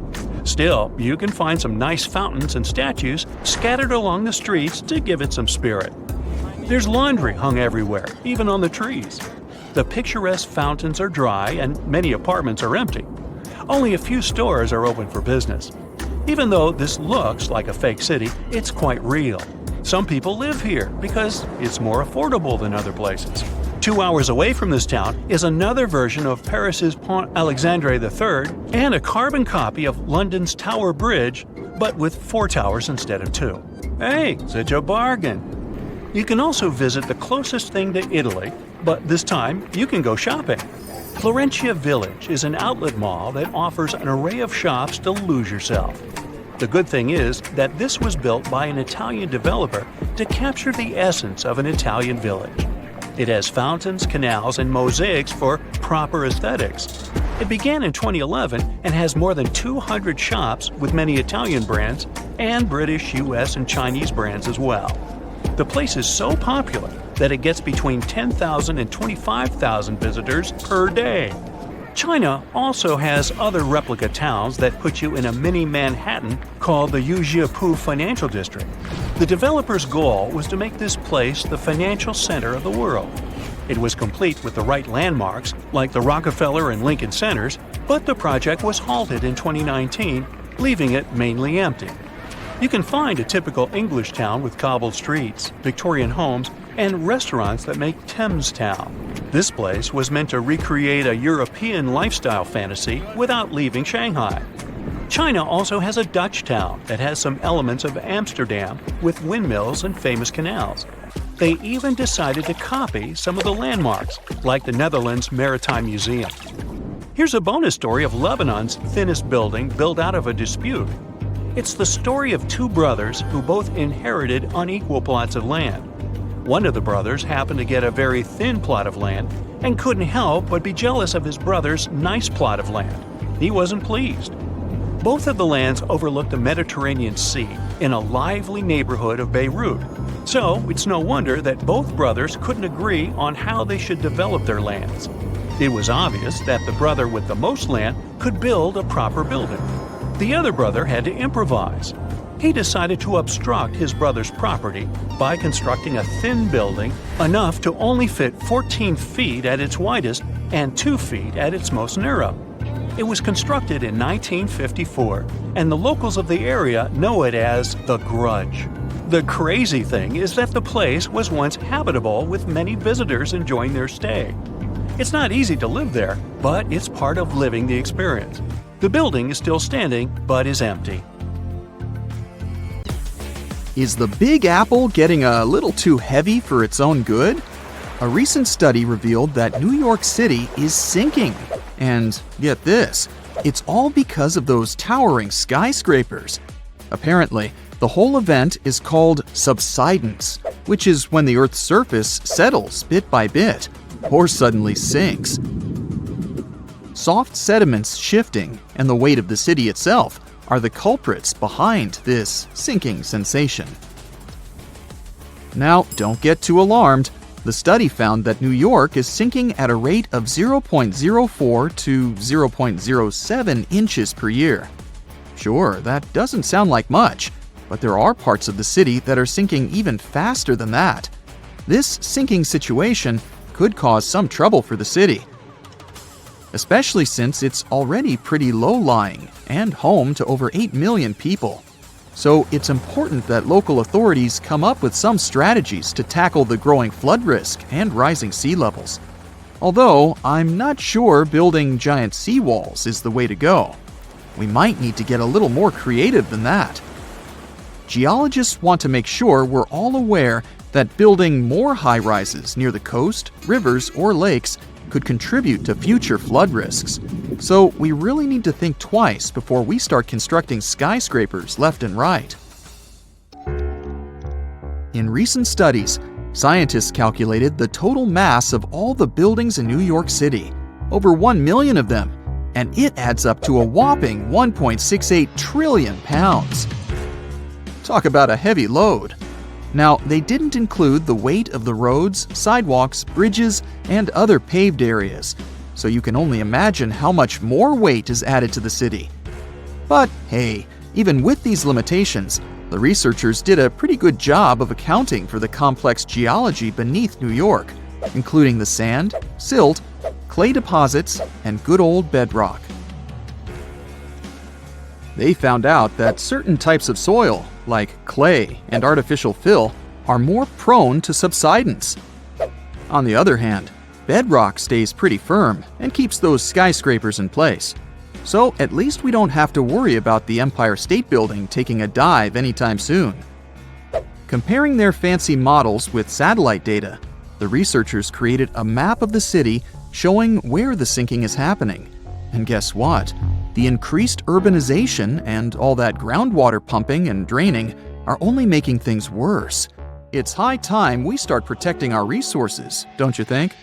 Still, you can find some nice fountains and statues scattered along the streets to give it some spirit. There's laundry hung everywhere, even on the trees. The picturesque fountains are dry and many apartments are empty. Only a few stores are open for business. Even though this looks like a fake city, it's quite real. Some people live here because it's more affordable than other places. 2 hours away from this town is another version of Paris's Pont Alexandre III and a carbon copy of London's Tower Bridge, but with 4 towers instead of 2. Hey, such a bargain! You can also visit the closest thing to Italy, but this time you can go shopping. Florentia Village is an outlet mall that offers an array of shops to lose yourself. The good thing is that this was built by an Italian developer to capture the essence of an Italian village. It has fountains, canals, and mosaics for proper aesthetics. It began in 2011 and has more than 200 shops with many Italian brands and British, US, and Chinese brands as well. The place is so popular that it gets between 10,000 and 25,000 visitors per day. China also has other replica towns that put you in a mini Manhattan called the Yujiapu Financial District. The developer's goal was to make this place the financial center of the world. It was complete with the right landmarks, like the Rockefeller and Lincoln Centers, but the project was halted in 2019, leaving it mainly empty. You can find a typical English town with cobbled streets, Victorian homes, and restaurants that make Thames Town. This place was meant to recreate a European lifestyle fantasy without leaving Shanghai. China also has a Dutch town that has some elements of Amsterdam with windmills and famous canals. They even decided to copy some of the landmarks, like the Netherlands Maritime Museum. Here's a bonus story of Lebanon's thinnest building built out of a dispute. It's the story of 2 brothers who both inherited unequal plots of land. One of the brothers happened to get a very thin plot of land and couldn't help but be jealous of his brother's nice plot of land. He wasn't pleased. Both of the lands overlooked the Mediterranean Sea in a lively neighborhood of Beirut. So it's no wonder that both brothers couldn't agree on how they should develop their lands. It was obvious that the brother with the most land could build a proper building. The other brother had to improvise. He decided to obstruct his brother's property by constructing a thin building enough to only fit 14 feet at its widest and 2 feet at its most narrow. It was constructed in 1954, and the locals of the area know it as the Grudge. The crazy thing is that the place was once habitable with many visitors enjoying their stay. It's not easy to live there, but it's part of living the experience. The building is still standing, but is empty. Is the Big Apple getting a little too heavy for its own good? A recent study revealed that New York City is sinking. And get this, it's all because of those towering skyscrapers. Apparently, the whole event is called subsidence, which is when the Earth's surface settles bit by bit, or suddenly sinks. Soft sediments shifting and the weight of the city itself are the culprits behind this sinking sensation. Now, don't get too alarmed. The study found that New York is sinking at a rate of 0.04 to 0.07 inches per year. Sure, that doesn't sound like much, but there are parts of the city that are sinking even faster than that. This sinking situation could cause some trouble for the city, especially since it's already pretty low-lying and home to over 8 million people. So it's important that local authorities come up with some strategies to tackle the growing flood risk and rising sea levels. Although, I'm not sure building giant seawalls is the way to go. We might need to get a little more creative than that. Geologists want to make sure we're all aware that building more high-rises near the coast, rivers, or lakes could contribute to future flood risks. So we really need to think twice before we start constructing skyscrapers left and right. In recent studies, scientists calculated the total mass of all the buildings in New York City, over 1 million of them, and it adds up to a whopping 1.68 trillion pounds. Talk about a heavy load. Now, they didn't include the weight of the roads, sidewalks, bridges, and other paved areas, so you can only imagine how much more weight is added to the city. But hey, even with these limitations, the researchers did a pretty good job of accounting for the complex geology beneath New York, including the sand, silt, clay deposits, and good old bedrock. They found out that certain types of soil, like clay and artificial fill, are more prone to subsidence. On the other hand, bedrock stays pretty firm and keeps those skyscrapers in place. So at least we don't have to worry about the Empire State Building taking a dive anytime soon. Comparing their fancy models with satellite data, the researchers created a map of the city showing where the sinking is happening. And guess what? The increased urbanization and all that groundwater pumping and draining are only making things worse. It's high time we start protecting our resources, don't you think?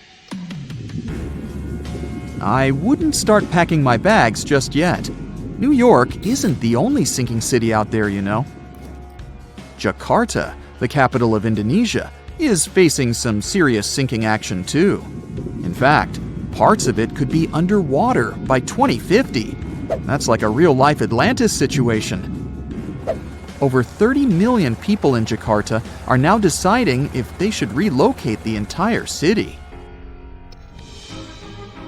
I wouldn't start packing my bags just yet. New York isn't the only sinking city out there, you know. Jakarta, the capital of Indonesia, is facing some serious sinking action too. In fact, parts of it could be underwater by 2050. That's like a real-life Atlantis situation. Over 30 million people in Jakarta are now deciding if they should relocate the entire city.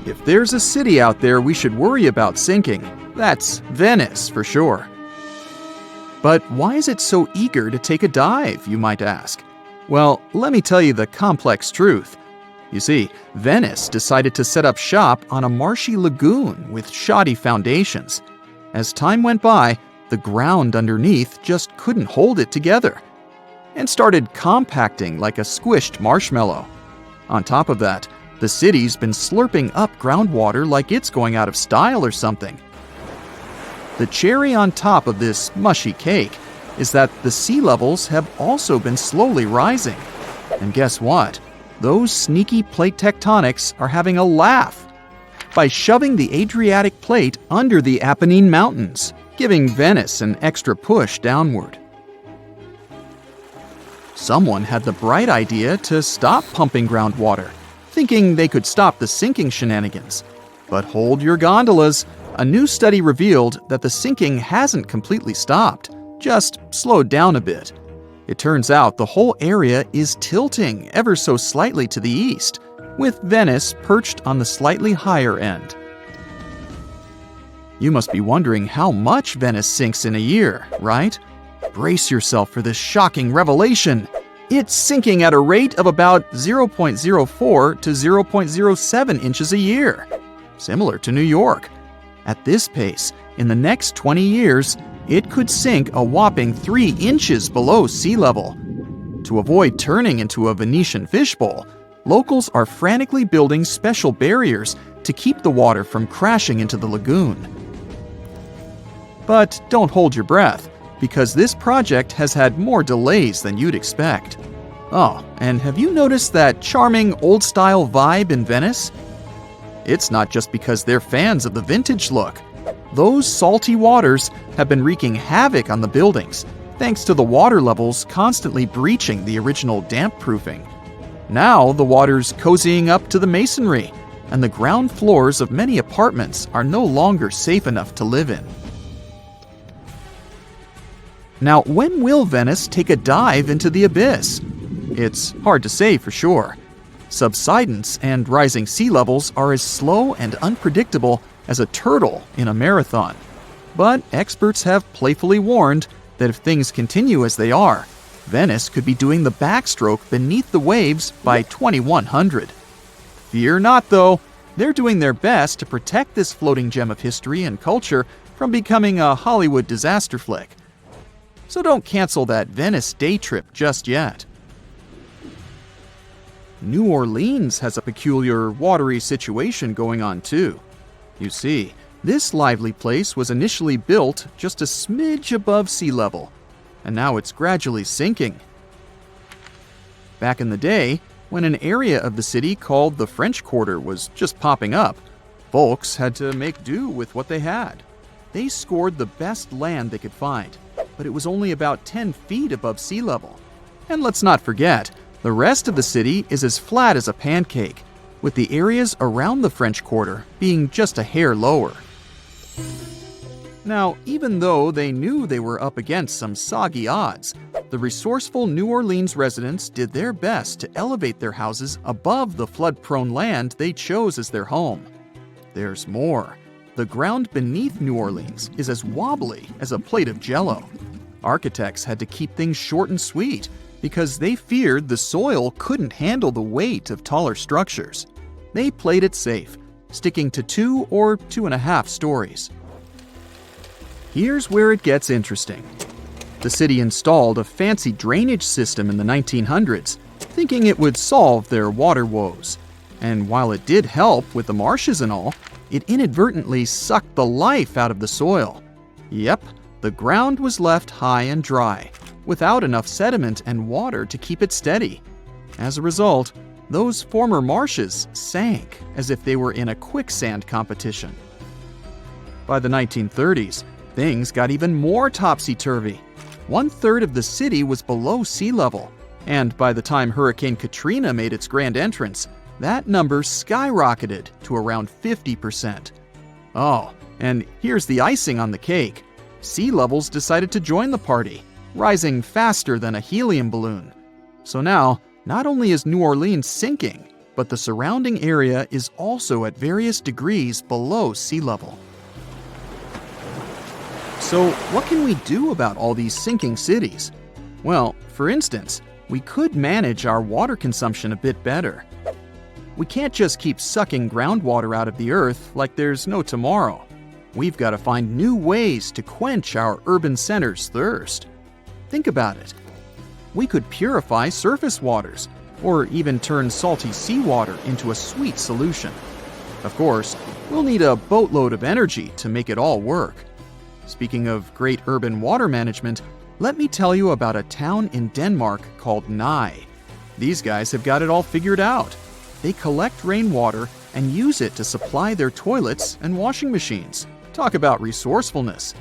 If there's a city out there we should worry about sinking, that's Venice for sure. But why is it so eager to take a dive, you might ask? Well, let me tell you the complex truth. You see, Venice decided to set up shop on a marshy lagoon with shoddy foundations. As time went by, the ground underneath just couldn't hold it together and started compacting like a squished marshmallow. On top of that, the city's been slurping up groundwater like it's going out of style or something. The cherry on top of this mushy cake is that the sea levels have also been slowly rising. And guess what? Those sneaky plate tectonics are having a laugh by shoving the Adriatic plate under the Apennine Mountains, giving Venice an extra push downward. Someone had the bright idea to stop pumping groundwater, thinking they could stop the sinking shenanigans. But hold your gondolas. A new study revealed that the sinking hasn't completely stopped, just slowed down a bit. It turns out the whole area is tilting ever so slightly to the east, with Venice perched on the slightly higher end. You must be wondering how much Venice sinks in a year, right? Brace yourself for this shocking revelation. It's sinking at a rate of about 0.04 to 0.07 inches a year, similar to New York. At this pace, in the next 20 years, it could sink a whopping 3 inches below sea level. To avoid turning into a Venetian fishbowl, locals are frantically building special barriers to keep the water from crashing into the lagoon. But don't hold your breath, because this project has had more delays than you'd expect. Oh, and have you noticed that charming old-style vibe in Venice? It's not just because they're fans of the vintage look. Those salty waters have been wreaking havoc on the buildings, thanks to the water levels constantly breaching the original damp-proofing. Now the water's cozying up to the masonry, and the ground floors of many apartments are no longer safe enough to live in. Now, when will Venice take a dive into the abyss? It's hard to say for sure. Subsidence and rising sea levels are as slow and unpredictable as a turtle in a marathon. But experts have playfully warned that if things continue as they are, Venice could be doing the backstroke beneath the waves by 2100. Fear not, though. They're doing their best to protect this floating gem of history and culture from becoming a Hollywood disaster flick. So don't cancel that Venice day trip just yet. New Orleans has a peculiar watery situation going on too. You see, this lively place was initially built just a smidge above sea level, and now it's gradually sinking. Back in the day, when an area of the city called the French Quarter was just popping up, folks had to make do with what they had. They scored the best land they could find, but it was only about 10 feet above sea level. And let's not forget, the rest of the city is as flat as a pancake, with the areas around the French Quarter being just a hair lower. Now, even though they knew they were up against some soggy odds, the resourceful New Orleans residents did their best to elevate their houses above the flood-prone land they chose as their home. There's more. The ground beneath New Orleans is as wobbly as a plate of Jell-O. Architects had to keep things short and sweet because they feared the soil couldn't handle the weight of taller structures. They played it safe, sticking to 2 or 2.5 stories. Here's where it gets interesting. The city installed a fancy drainage system in the 1900s, thinking it would solve their water woes. And while it did help with the marshes and all, it inadvertently sucked the life out of the soil. Yep, the ground was left high and dry, without enough sediment and water to keep it steady. As a result, those former marshes sank as if they were in a quicksand competition. By the 1930s, things got even more topsy-turvy. 1/3 of the city was below sea level, and by the time Hurricane Katrina made its grand entrance, that number skyrocketed to around 50%. Oh, and here's the icing on the cake. Sea levels decided to join the party, rising faster than a helium balloon. So now, not only is New Orleans sinking, but the surrounding area is also at various degrees below sea level. So what can we do about all these sinking cities? Well, for instance, we could manage our water consumption a bit better. We can't just keep sucking groundwater out of the earth like there's no tomorrow. We've got to find new ways to quench our urban centers' thirst. Think about it. We could purify surface waters, or even turn salty seawater into a sweet solution. Of course, we'll need a boatload of energy to make it all work. Speaking of great urban water management, let me tell you about a town in Denmark called Nye. These guys have got it all figured out. They collect rainwater and use it to supply their toilets and washing machines. Talk about resourcefulness.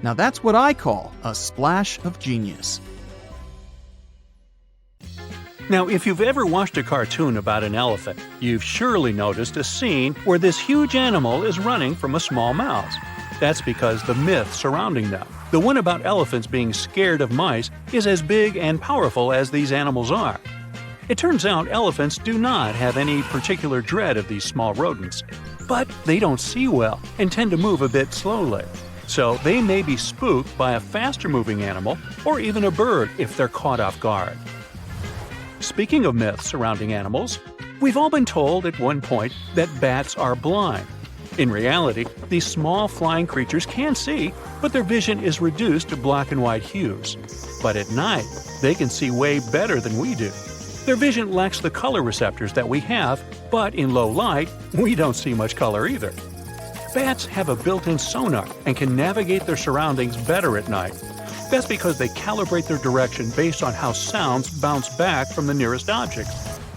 Now that's what I call a splash of genius. Now, if you've ever watched a cartoon about an elephant, you've surely noticed a scene where this huge animal is running from a small mouse. That's because the myth surrounding them, the one about elephants being scared of mice, is as big and powerful as these animals are. It turns out elephants do not have any particular dread of these small rodents, but they don't see well and tend to move a bit slowly. So they may be spooked by a faster-moving animal or even a bird if they're caught off guard. Speaking of myths surrounding animals, we've all been told at one point that bats are blind. In reality, these small flying creatures can see, but their vision is reduced to black and white hues. But at night, they can see way better than we do. Their vision lacks the color receptors that we have, but in low light, we don't see much color either. Bats have a built-in sonar and can navigate their surroundings better at night. That's because they calibrate their direction based on how sounds bounce back from the nearest object.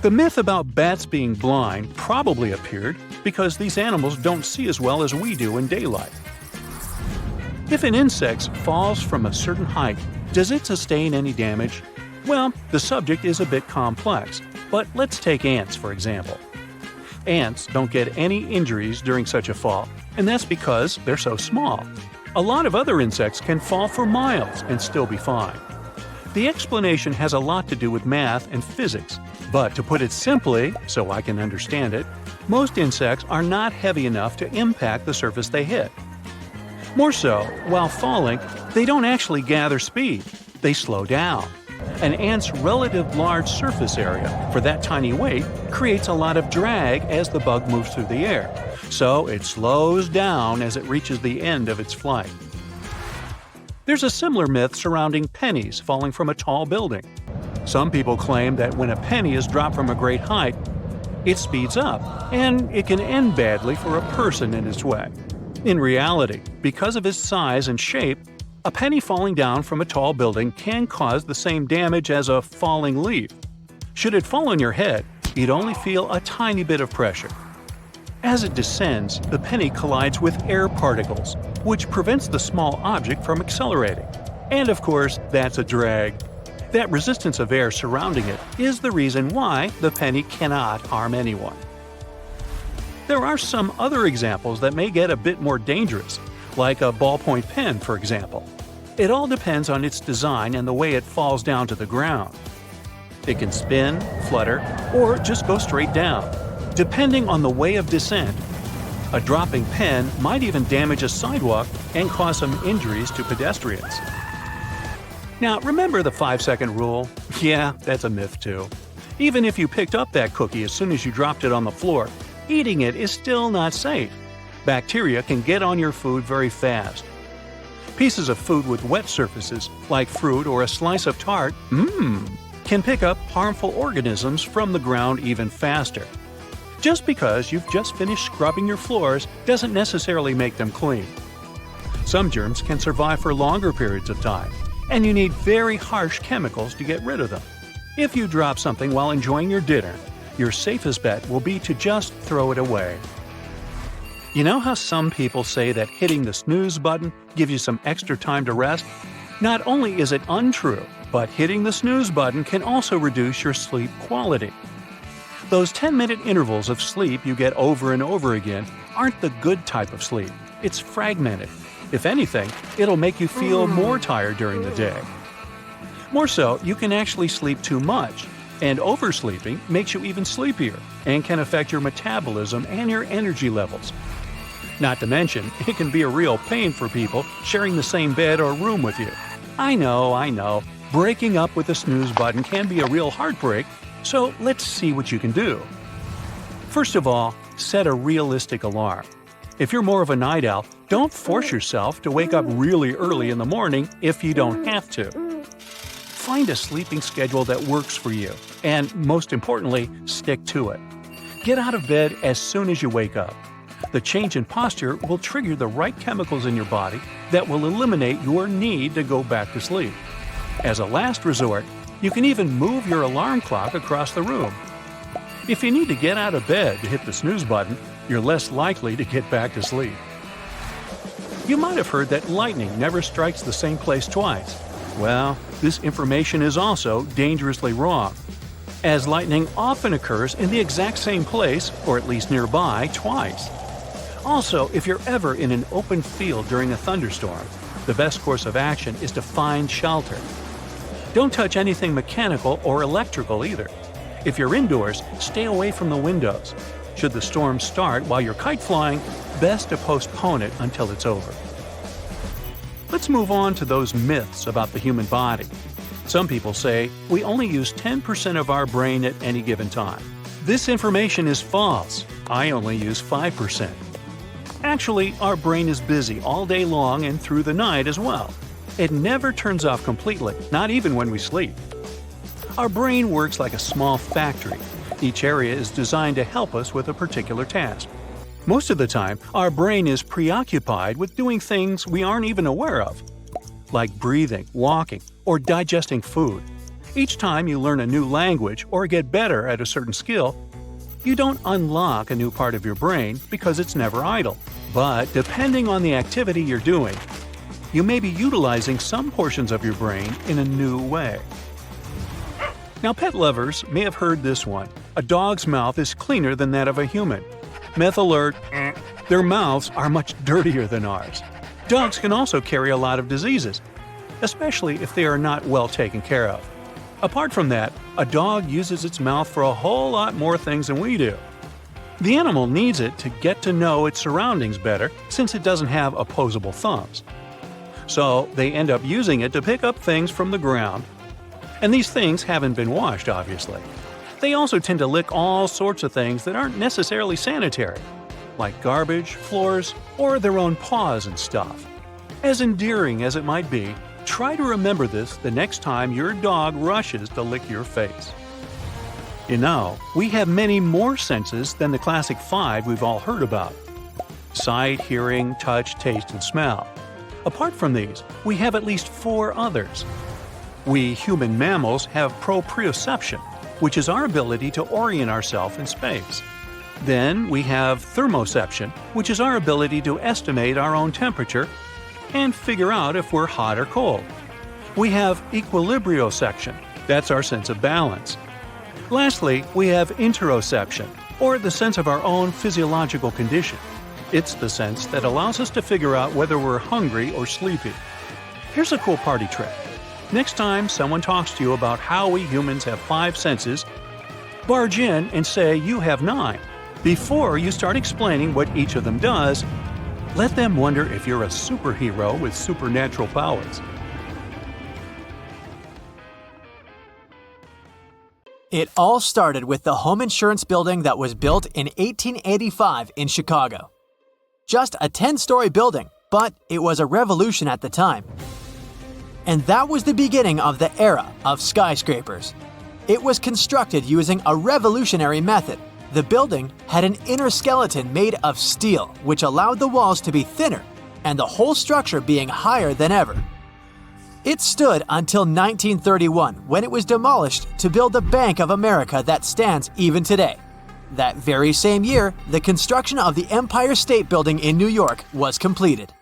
The myth about bats being blind probably appeared because these animals don't see as well as we do in daylight. If an insect falls from a certain height, does it sustain any damage? Well, the subject is a bit complex, but let's take ants for example. Ants don't get any injuries during such a fall, and that's because they're so small. A lot of other insects can fall for miles and still be fine. The explanation has a lot to do with math and physics, but to put it simply, so I can understand it, most insects are not heavy enough to impact the surface they hit. More so, while falling, they don't actually gather speed, they slow down. An ant's relative large surface area for that tiny weight creates a lot of drag as the bug moves through the air, so it slows down as it reaches the end of its flight. There's a similar myth surrounding pennies falling from a tall building. Some people claim that when a penny is dropped from a great height, it speeds up, and it can end badly for a person in its way. In reality, because of its size and shape, a penny falling down from a tall building can cause the same damage as a falling leaf. Should it fall on your head, you'd only feel a tiny bit of pressure. As it descends, the penny collides with air particles, which prevents the small object from accelerating. And of course, that's a drag. That resistance of air surrounding it is the reason why the penny cannot harm anyone. There are some other examples that may get a bit more dangerous, like a ballpoint pen, for example. It all depends on its design and the way it falls down to the ground. It can spin, flutter, or just go straight down, depending on the way of descent. A dropping pen might even damage a sidewalk and cause some injuries to pedestrians. Now, remember the 5-second rule? Yeah, that's a myth too. Even if you picked up that cookie as soon as you dropped it on the floor, eating it is still not safe. Bacteria can get on your food very fast. Pieces of food with wet surfaces, like fruit or a slice of tart, can pick up harmful organisms from the ground even faster. Just because you've just finished scrubbing your floors doesn't necessarily make them clean. Some germs can survive for longer periods of time, and you need very harsh chemicals to get rid of them. If you drop something while enjoying your dinner, your safest bet will be to just throw it away. You know how some people say that hitting the snooze button gives you some extra time to rest? Not only is it untrue, but hitting the snooze button can also reduce your sleep quality. Those 10-minute intervals of sleep you get over and over again aren't the good type of sleep. It's fragmented. If anything, it'll make you feel more tired during the day. More so, you can actually sleep too much, and oversleeping makes you even sleepier and can affect your metabolism and your energy levels. Not to mention, it can be a real pain for people sharing the same bed or room with you. I know. Breaking up with the snooze button can be a real heartbreak, so let's see what you can do. First of all, set a realistic alarm. If you're more of a night owl, don't force yourself to wake up really early in the morning if you don't have to. Find a sleeping schedule that works for you, and most importantly, stick to it. Get out of bed as soon as you wake up. The change in posture will trigger the right chemicals in your body that will eliminate your need to go back to sleep. As a last resort, you can even move your alarm clock across the room. If you need to get out of bed to hit the snooze button, you're less likely to get back to sleep. You might have heard that lightning never strikes the same place twice. Well, this information is also dangerously wrong, as lightning often occurs in the exact same place, or at least nearby, twice. Also, if you're ever in an open field during a thunderstorm, the best course of action is to find shelter. Don't touch anything mechanical or electrical either. If you're indoors, stay away from the windows. Should the storm start while you're kite flying, best to postpone it until it's over. Let's move on to those myths about the human body. Some people say we only use 10% of our brain at any given time. This information is false. I only use 5%. Actually, our brain is busy all day long and through the night as well. It never turns off completely, not even when we sleep. Our brain works like a small factory. Each area is designed to help us with a particular task. Most of the time, our brain is preoccupied with doing things we aren't even aware of, like breathing, walking, or digesting food. Each time you learn a new language or get better at a certain skill, you don't unlock a new part of your brain because it's never idle. But depending on the activity you're doing, you may be utilizing some portions of your brain in a new way. Now, pet lovers may have heard this one. A dog's mouth is cleaner than that of a human. Myth alert, their mouths are much dirtier than ours. Dogs can also carry a lot of diseases, especially if they are not well taken care of. Apart from that, a dog uses its mouth for a whole lot more things than we do. The animal needs it to get to know its surroundings better since it doesn't have opposable thumbs. So they end up using it to pick up things from the ground. And these things haven't been washed, obviously. They also tend to lick all sorts of things that aren't necessarily sanitary, like garbage, floors, or their own paws and stuff. As endearing as it might be, try to remember this the next time your dog rushes to lick your face. You know, we have many more senses than the classic 5 we've all heard about: sight, hearing, touch, taste, and smell. Apart from these, we have at least 4 others. We human mammals have proprioception, which is our ability to orient ourselves in space. Then we have thermoception, which is our ability to estimate our own temperature and figure out if we're hot or cold. We have equilibrioception, that's our sense of balance. Lastly, we have interoception, or the sense of our own physiological condition. It's the sense that allows us to figure out whether we're hungry or sleepy. Here's a cool party trick. Next time someone talks to you about how we humans have 5 senses, barge in and say you have 9. Before you start explaining what each of them does, let them wonder if you're a superhero with supernatural powers. It all started with the home insurance building that was built in 1885 in Chicago. Just a 10-story building, but it was a revolution at the time. And that was the beginning of the era of skyscrapers. It was constructed using a revolutionary method. The building had an inner skeleton made of steel, which allowed the walls to be thinner and the whole structure being higher than ever. It stood until 1931, when it was demolished to build the Bank of America that stands even today. That very same year, the construction of the Empire State Building in New York was completed.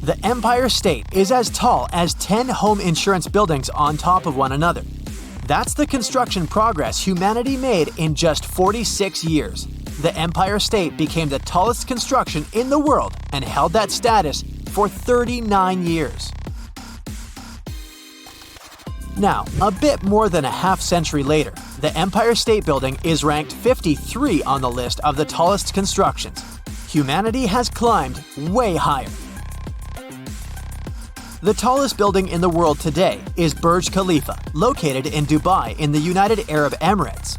The Empire State is as tall as 10 home insurance buildings on top of one another. That's the construction progress humanity made in just 46 years. The Empire State became the tallest construction in the world and held that status for 39 years. Now, a bit more than a half-century later, the Empire State Building is ranked 53 on the list of the tallest constructions. Humanity has climbed way higher. The tallest building in the world today is Burj Khalifa, located in Dubai in the United Arab Emirates.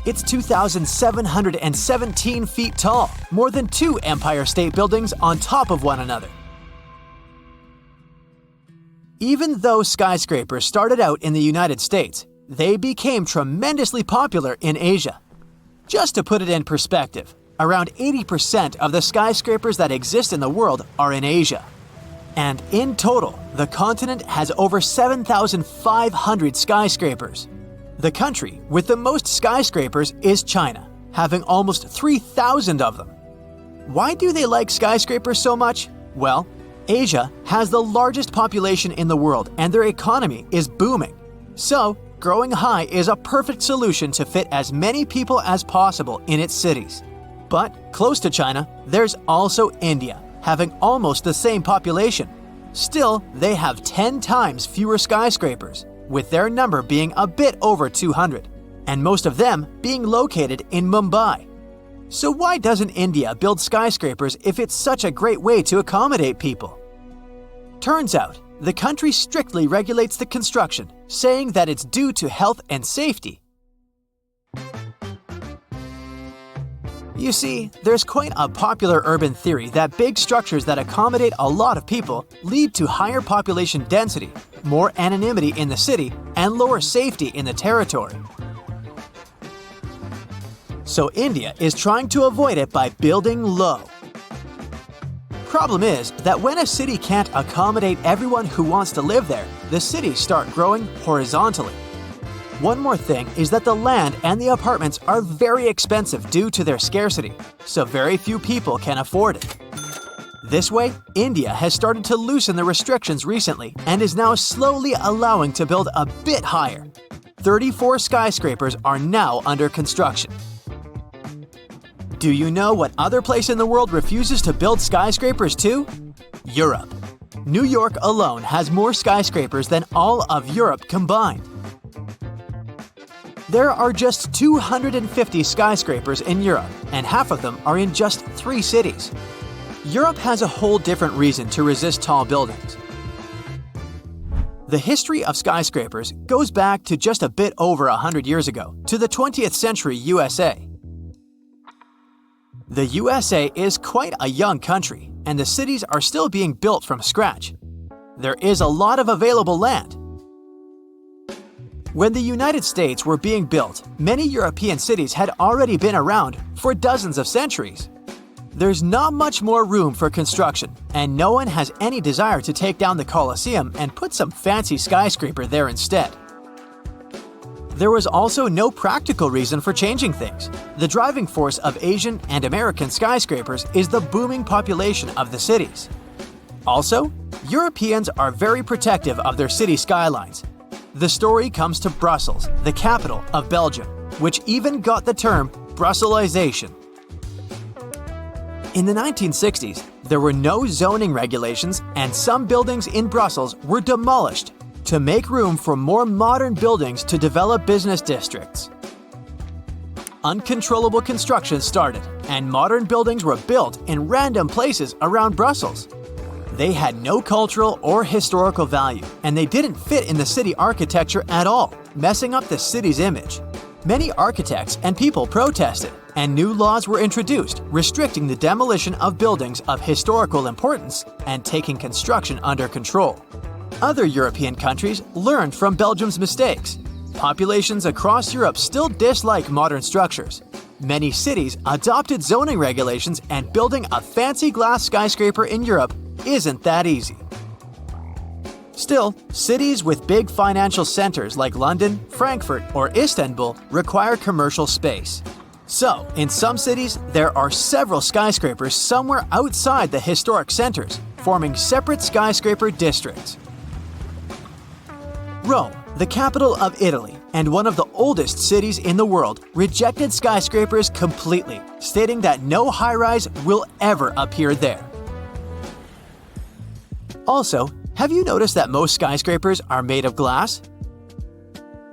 It's 2,717 feet tall, more than 2 Empire State Buildings on top of one another. Even though skyscrapers started out in the United States, they became tremendously popular in Asia. Just to put it in perspective, around 80% of the skyscrapers that exist in the world are in Asia. And in total, the continent has over 7,500 skyscrapers. The country with the most skyscrapers is China, having almost 3,000 of them. Why do they like skyscrapers so much? Well, Asia has the largest population in the world and their economy is booming. So, growing high is a perfect solution to fit as many people as possible in its cities. But close to China, there's also India, having almost the same population. Still, they have 10 times fewer skyscrapers, with their number being a bit over 200, and most of them being located in Mumbai. So why doesn't India build skyscrapers if it's such a great way to accommodate people? Turns out, the country strictly regulates the construction, saying that it's due to health and safety. You see, there's quite a popular urban theory that big structures that accommodate a lot of people lead to higher population density, more anonymity in the city, and lower safety in the territory. So India is trying to avoid it by building low. Problem is that when a city can't accommodate everyone who wants to live there, the cities start growing horizontally. One more thing is that the land and the apartments are very expensive due to their scarcity, so very few people can afford it. This way, India has started to loosen the restrictions recently and is now slowly allowing to build a bit higher. 34 skyscrapers are now under construction. Do you know what other place in the world refuses to build skyscrapers too? Europe. New York alone has more skyscrapers than all of Europe combined. There are just 250 skyscrapers in Europe, and half of them are in just 3 cities. Europe has a whole different reason to resist tall buildings. The history of skyscrapers goes back to just a bit over 100 years ago, to the 20th century USA. The USA is quite a young country, and the cities are still being built from scratch. There is a lot of available land. When the United States were being built, many European cities had already been around for dozens of centuries. There's not much more room for construction, and no one has any desire to take down the Colosseum and put some fancy skyscraper there instead. There was also no practical reason for changing things. The driving force of Asian and American skyscrapers is the booming population of the cities. Also, Europeans are very protective of their city skylines. The story comes to Brussels, the capital of Belgium, which even got the term Brusselization. In the 1960s, there were no zoning regulations, and some buildings in Brussels were demolished to make room for more modern buildings to develop business districts. Uncontrollable construction started, and modern buildings were built in random places around Brussels. They had no cultural or historical value, and they didn't fit in the city architecture at all, messing up the city's image. Many architects and people protested, and new laws were introduced restricting the demolition of buildings of historical importance and taking construction under control. Other European countries learned from Belgium's mistakes. Populations across Europe still dislike modern structures. Many cities adopted zoning regulations, and building a fancy glass skyscraper in Europe isn't that easy. Still, cities with big financial centers like London, Frankfurt, or Istanbul require commercial space. So, in some cities, there are several skyscrapers somewhere outside the historic centers, forming separate skyscraper districts. Rome, the capital of Italy and one of the oldest cities in the world, rejected skyscrapers completely, stating that no high-rise will ever appear there. Also, have you noticed that most skyscrapers are made of glass?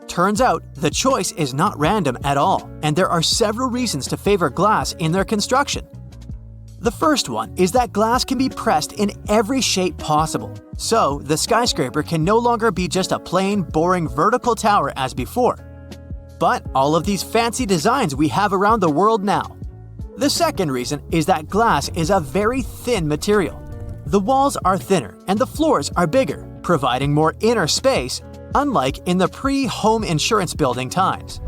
Turns out, the choice is not random at all, and there are several reasons to favor glass in their construction. The first one is that glass can be pressed in every shape possible, so the skyscraper can no longer be just a plain, boring vertical tower as before, but all of these fancy designs we have around the world now. The second reason is that glass is a very thin material. The walls are thinner and the floors are bigger, providing more inner space, unlike in the pre-home insurance building times.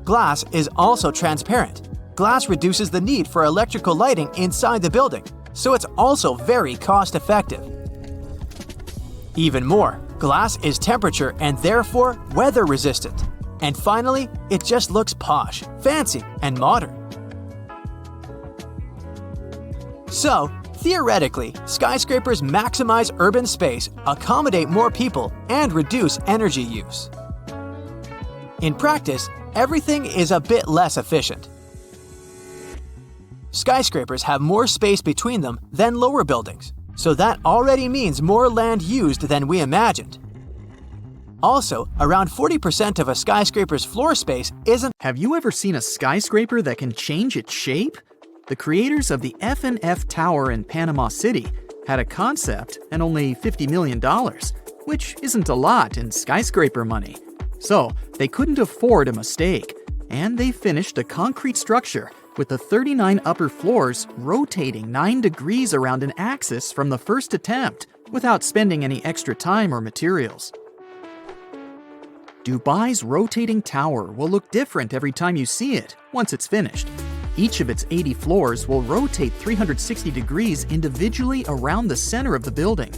Glass is also transparent. Glass reduces the need for electrical lighting inside the building, so it's also very cost-effective. Even more, glass is temperature and therefore weather-resistant. And finally, it just looks posh, fancy, and modern. So, theoretically, skyscrapers maximize urban space, accommodate more people, and reduce energy use. In practice, everything is a bit less efficient. Skyscrapers have more space between them than lower buildings, so that already means more land used than we imagined. Also, around 40% of a skyscraper's floor space isn't. Have you ever seen a skyscraper that can change its shape? The creators of the F&F Tower in Panama City had a concept and only $50 million, which isn't a lot in skyscraper money. So they couldn't afford a mistake, and they finished a concrete structure with the 39 upper floors rotating 9 degrees around an axis from the first attempt without spending any extra time or materials. Dubai's rotating tower will look different every time you see it once it's finished. Each of its 80 floors will rotate 360 degrees individually around the center of the building.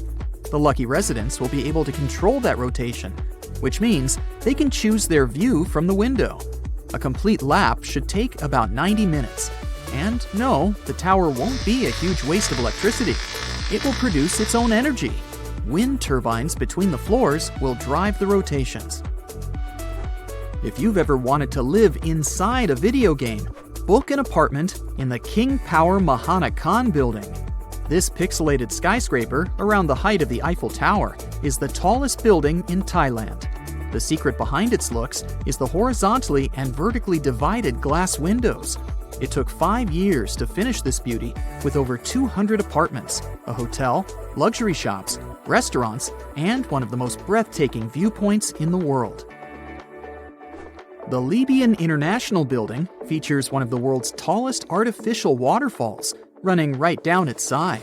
The lucky residents will be able to control that rotation, which means they can choose their view from the window. A complete lap should take about 90 minutes. And no, the tower won't be a huge waste of electricity. It will produce its own energy. Wind turbines between the floors will drive the rotations. If you've ever wanted to live inside a video game, book an apartment in the King Power Mahana Khan building. This pixelated skyscraper, around the height of the Eiffel Tower, is the tallest building in Thailand. The secret behind its looks is the horizontally and vertically divided glass windows. It took 5 years to finish this beauty with over 200 apartments, a hotel, luxury shops, restaurants, and one of the most breathtaking viewpoints in the world. The Libyan International Building features one of the world's tallest artificial waterfalls, running right down its side.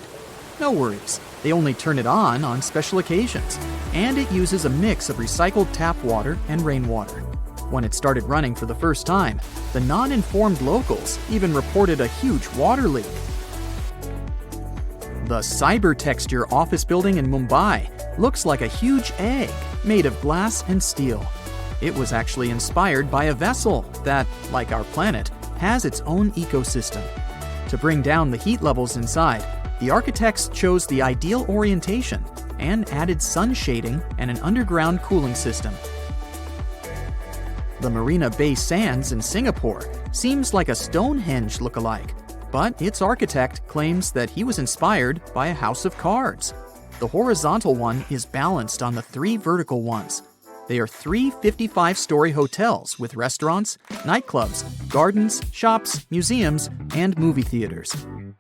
No worries, they only turn it on special occasions, and it uses a mix of recycled tap water and rainwater. When it started running for the first time, the non-informed locals even reported a huge water leak. The Cybertexture office building in Mumbai looks like a huge egg made of glass and steel. It was actually inspired by a vessel that, like our planet, has its own ecosystem. To bring down the heat levels inside, the architects chose the ideal orientation and added sun shading and an underground cooling system. The Marina Bay Sands in Singapore seems like a Stonehenge look-alike, but its architect claims that he was inspired by a house of cards. The horizontal one is balanced on the 3 vertical ones. They are 3 55-story hotels with restaurants, nightclubs, gardens, shops, museums, and movie theaters.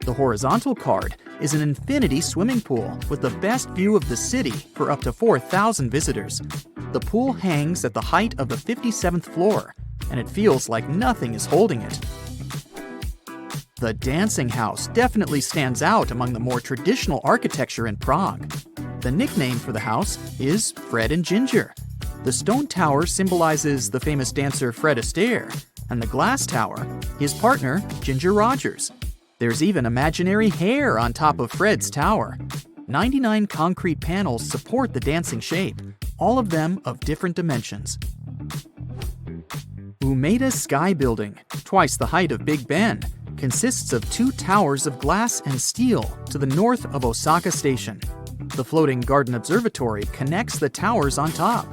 The horizontal card is an infinity swimming pool with the best view of the city for up to 4,000 visitors. The pool hangs at the height of the 57th floor, and it feels like nothing is holding it. The dancing house definitely stands out among the more traditional architecture in Prague. The nickname for the house is Fred and Ginger. The stone tower symbolizes the famous dancer Fred Astaire, and the glass tower, his partner, Ginger Rogers. There's even imaginary hair on top of Fred's tower. 99 concrete panels support the dancing shape, all of them of different dimensions. Umeda Sky Building, twice the height of Big Ben, consists of 2 towers of glass and steel to the north of Osaka Station. The floating garden observatory connects the towers on top.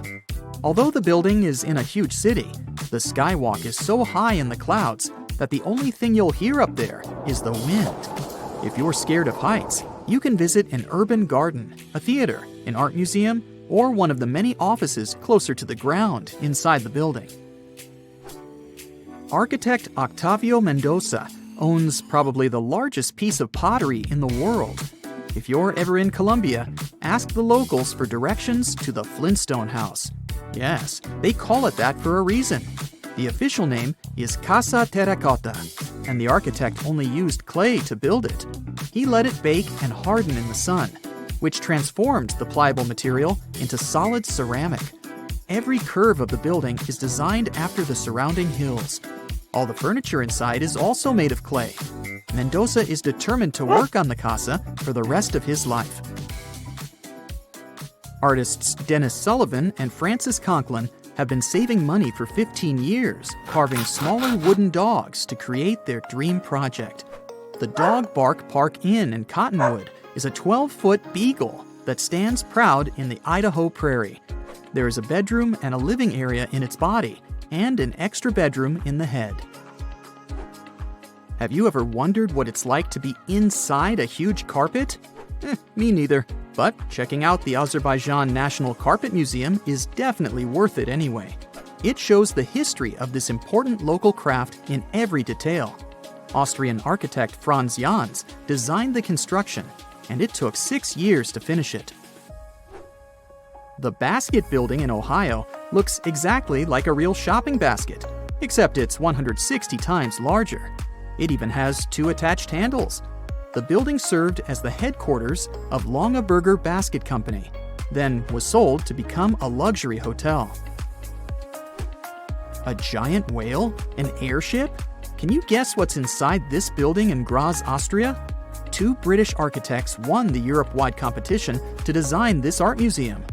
Although the building is in a huge city, the skywalk is so high in the clouds that the only thing you'll hear up there is the wind. If you're scared of heights, you can visit an urban garden, a theater, an art museum, or one of the many offices closer to the ground inside the building. Architect Octavio Mendoza owns probably the largest piece of pottery in the world. If you're ever in Colombia, ask the locals for directions to the Flintstone House. Yes, they call it that for a reason. The official name is Casa Terracotta, and the architect only used clay to build it. He let it bake and harden in the sun, which transformed the pliable material into solid ceramic. Every curve of the building is designed after the surrounding hills. All the furniture inside is also made of clay. Mendoza is determined to work on the casa for the rest of his life. Artists Dennis Sullivan and Francis Conklin have been saving money for 15 years, carving smaller wooden dogs to create their dream project. The Dog Bark Park Inn in Cottonwood is a 12-foot beagle that stands proud in the Idaho prairie. There is a bedroom and a living area in its body, and an extra bedroom in the head. Have you ever wondered what it's like to be inside a huge carpet? Me neither, but checking out the Azerbaijan National Carpet Museum is definitely worth it anyway. It shows the history of this important local craft in every detail. Austrian architect Franz Jans designed the construction, and it took 6 years to finish it. The Basket Building in Ohio looks exactly like a real shopping basket, except it's 160 times larger. It even has 2 attached handles. The building served as the headquarters of Longaberger Basket Company, then was sold to become a luxury hotel. A giant whale? An airship? Can you guess what's inside this building in Graz, Austria? 2 British architects won the Europe-wide competition to design this art museum.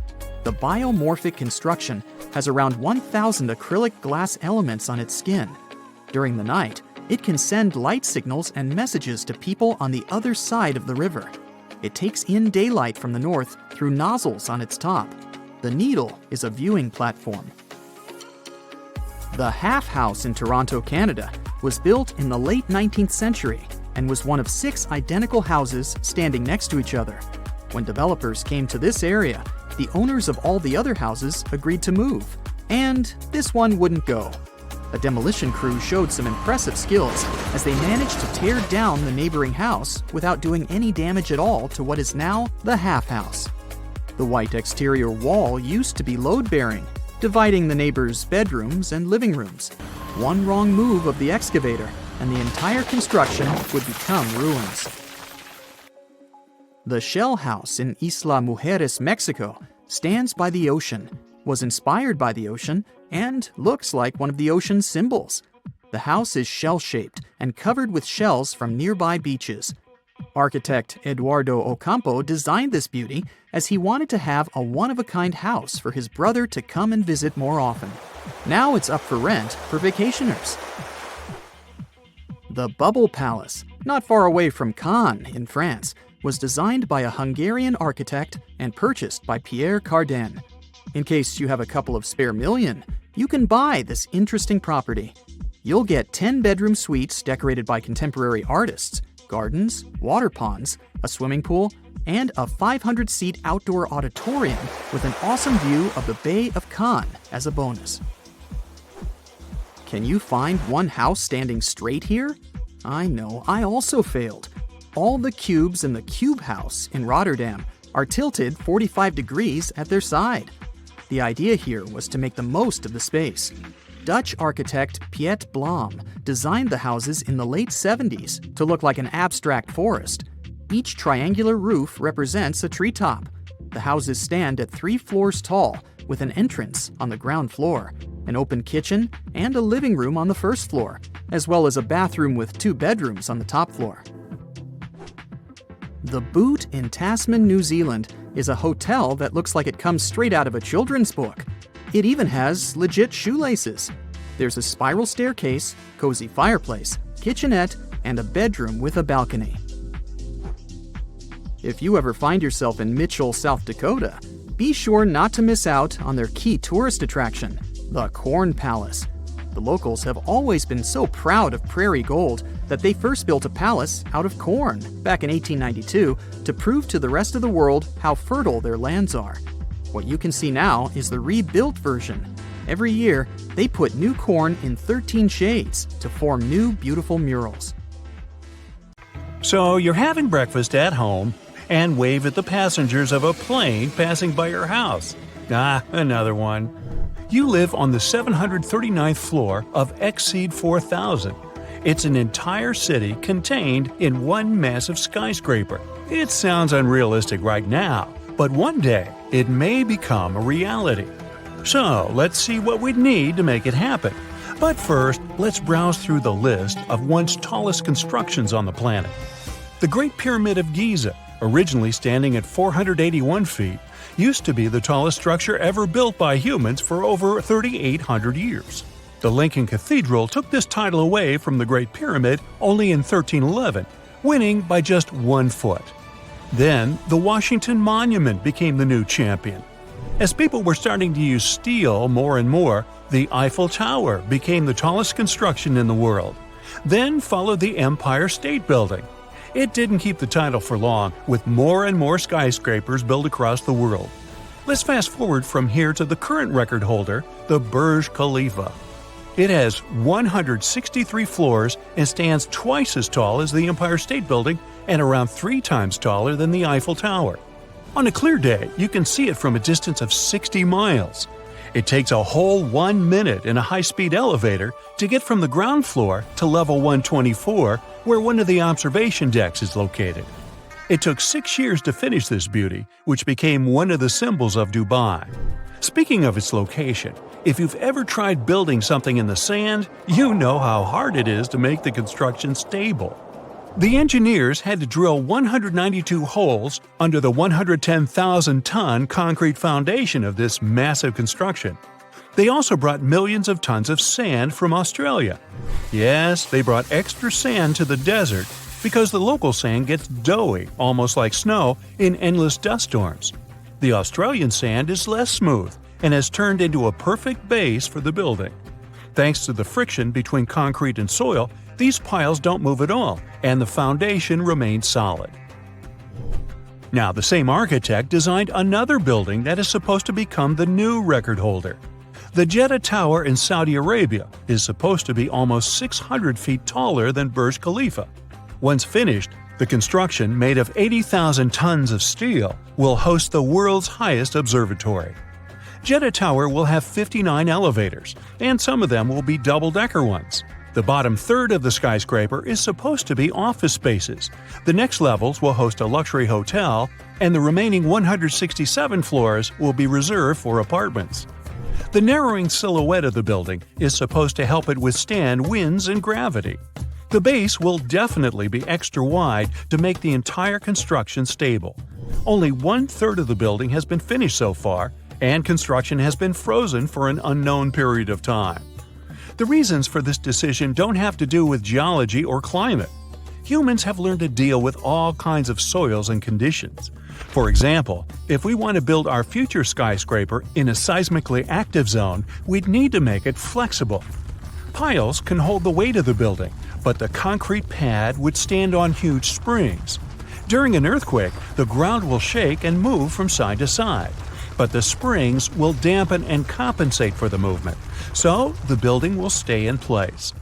The biomorphic construction has around 1,000 acrylic glass elements on its skin. During the night, it can send light signals and messages to people on the other side of the river. It takes in daylight from the north through nozzles on its top. The needle is a viewing platform. The Half House in Toronto, Canada, was built in the late 19th century and was one of 6 identical houses standing next to each other. When developers came to this area, the owners of all the other houses agreed to move, and this one wouldn't go. A demolition crew showed some impressive skills as they managed to tear down the neighboring house without doing any damage at all to what is now the Half House. The white exterior wall used to be load-bearing, dividing the neighbors' bedrooms and living rooms. One wrong move of the excavator, and the entire construction would become ruins. The Shell House in Isla Mujeres, Mexico, stands by the ocean, was inspired by the ocean, and looks like one of the ocean's symbols. The house is shell-shaped and covered with shells from nearby beaches. Architect Eduardo Ocampo designed this beauty as he wanted to have a one-of-a-kind house for his brother to come and visit more often. Now it's up for rent for vacationers. The Bubble Palace, not far away from Cannes in France, was designed by a Hungarian architect and purchased by Pierre Cardin. In case you have a couple of spare million, you can buy this interesting property. You'll get 10-bedroom suites decorated by contemporary artists, gardens, water ponds, a swimming pool, and a 500-seat outdoor auditorium with an awesome view of the Bay of Cannes as a bonus. Can you find one house standing straight here? I know, I also failed. All the cubes in the Cube House in Rotterdam are tilted 45 degrees at their side. The idea here was to make the most of the space. Dutch architect Piet Blom designed the houses in the late 70s to look like an abstract forest. Each triangular roof represents a treetop. The houses stand at 3 floors tall, with an entrance on the ground floor, an open kitchen, and a living room on the first floor, as well as a bathroom with 2 bedrooms on the top floor. The Boot in Tasman, New Zealand is a hotel that looks like it comes straight out of a children's book. It even has legit shoelaces. There's a spiral staircase, cozy fireplace, kitchenette, and a bedroom with a balcony. If you ever find yourself in Mitchell, South Dakota, be sure not to miss out on their key tourist attraction, the Corn Palace. The locals have always been so proud of prairie gold that they first built a palace out of corn back in 1892 to prove to the rest of the world how fertile their lands are. What you can see now is the rebuilt version. Every year, they put new corn in 13 shades to form new beautiful murals. So you're having breakfast at home and wave at the passengers of a plane passing by your house. Another one. You live on the 739th floor of Exceed 4000. It's an entire city contained in one massive skyscraper. It sounds unrealistic right now, but one day it may become a reality. So let's see what we'd need to make it happen. But first, let's browse through the list of once tallest constructions on the planet. The Great Pyramid of Giza, originally standing at 481 feet, used to be the tallest structure ever built by humans for over 3,800 years. The Lincoln Cathedral took this title away from the Great Pyramid only in 1311, winning by just 1 foot. Then, the Washington Monument became the new champion. As people were starting to use steel more and more, the Eiffel Tower became the tallest construction in the world. Then followed the Empire State Building. It didn't keep the title for long, with more and more skyscrapers built across the world. Let's fast forward from here to the current record holder, the Burj Khalifa. It has 163 floors and stands twice as tall as the Empire State Building and around 3 times taller than the Eiffel Tower. On a clear day, you can see it from a distance of 60 miles. It takes a whole 1 minute in a high-speed elevator to get from the ground floor to level 124, where one of the observation decks is located. It took 6 years to finish this beauty, which became one of the symbols of Dubai. Speaking of its location, if you've ever tried building something in the sand, you know how hard it is to make the construction stable. The engineers had to drill 192 holes under the 110,000-ton concrete foundation of this massive construction. They also brought millions of tons of sand from Australia. Yes, they brought extra sand to the desert because the local sand gets doughy, almost like snow, in endless dust storms. The Australian sand is less smooth and has turned into a perfect base for the building. Thanks to the friction between concrete and soil, these piles don't move at all, and the foundation remains solid. Now, the same architect designed another building that is supposed to become the new record holder. The Jeddah Tower in Saudi Arabia is supposed to be almost 600 feet taller than Burj Khalifa. Once finished, the construction, made of 80,000 tons of steel, will host the world's highest observatory. Jeddah Tower will have 59 elevators, and some of them will be double-decker ones. The bottom third of the skyscraper is supposed to be office spaces. The next levels will host a luxury hotel, and the remaining 167 floors will be reserved for apartments. The narrowing silhouette of the building is supposed to help it withstand winds and gravity. The base will definitely be extra wide to make the entire construction stable. Only 1/3 of the building has been finished so far, and construction has been frozen for an unknown period of time. The reasons for this decision don't have to do with geology or climate. Humans have learned to deal with all kinds of soils and conditions. For example, if we want to build our future skyscraper in a seismically active zone, we'd need to make it flexible. Piles can hold the weight of the building, but the concrete pad would stand on huge springs. During an earthquake, the ground will shake and move from side to side, but the springs will dampen and compensate for the movement, so the building will stay in place.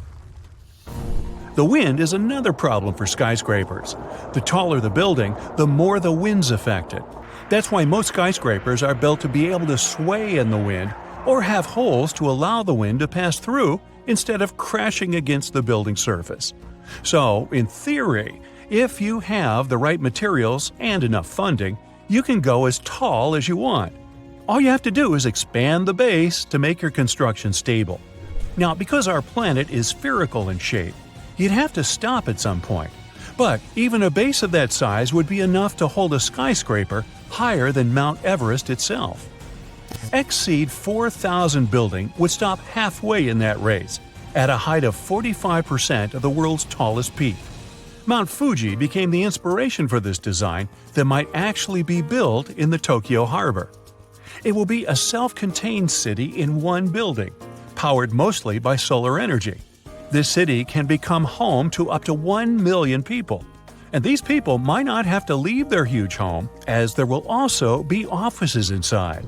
The wind is another problem for skyscrapers. The taller the building, the more the wind's affected. That's why most skyscrapers are built to be able to sway in the wind or have holes to allow the wind to pass through instead of crashing against the building surface. So, in theory, if you have the right materials and enough funding, you can go as tall as you want. All you have to do is expand the base to make your construction stable. Now, because our planet is spherical in shape, you'd have to stop at some point. But even a base of that size would be enough to hold a skyscraper higher than Mount Everest itself. Exceed 4,000 building would stop halfway in that race, at a height of 45% of the world's tallest peak. Mount Fuji became the inspiration for this design that might actually be built in the Tokyo harbor. It will be a self-contained city in one building, powered mostly by solar energy. This city can become home to up to 1 million people. And these people might not have to leave their huge home, as there will also be offices inside.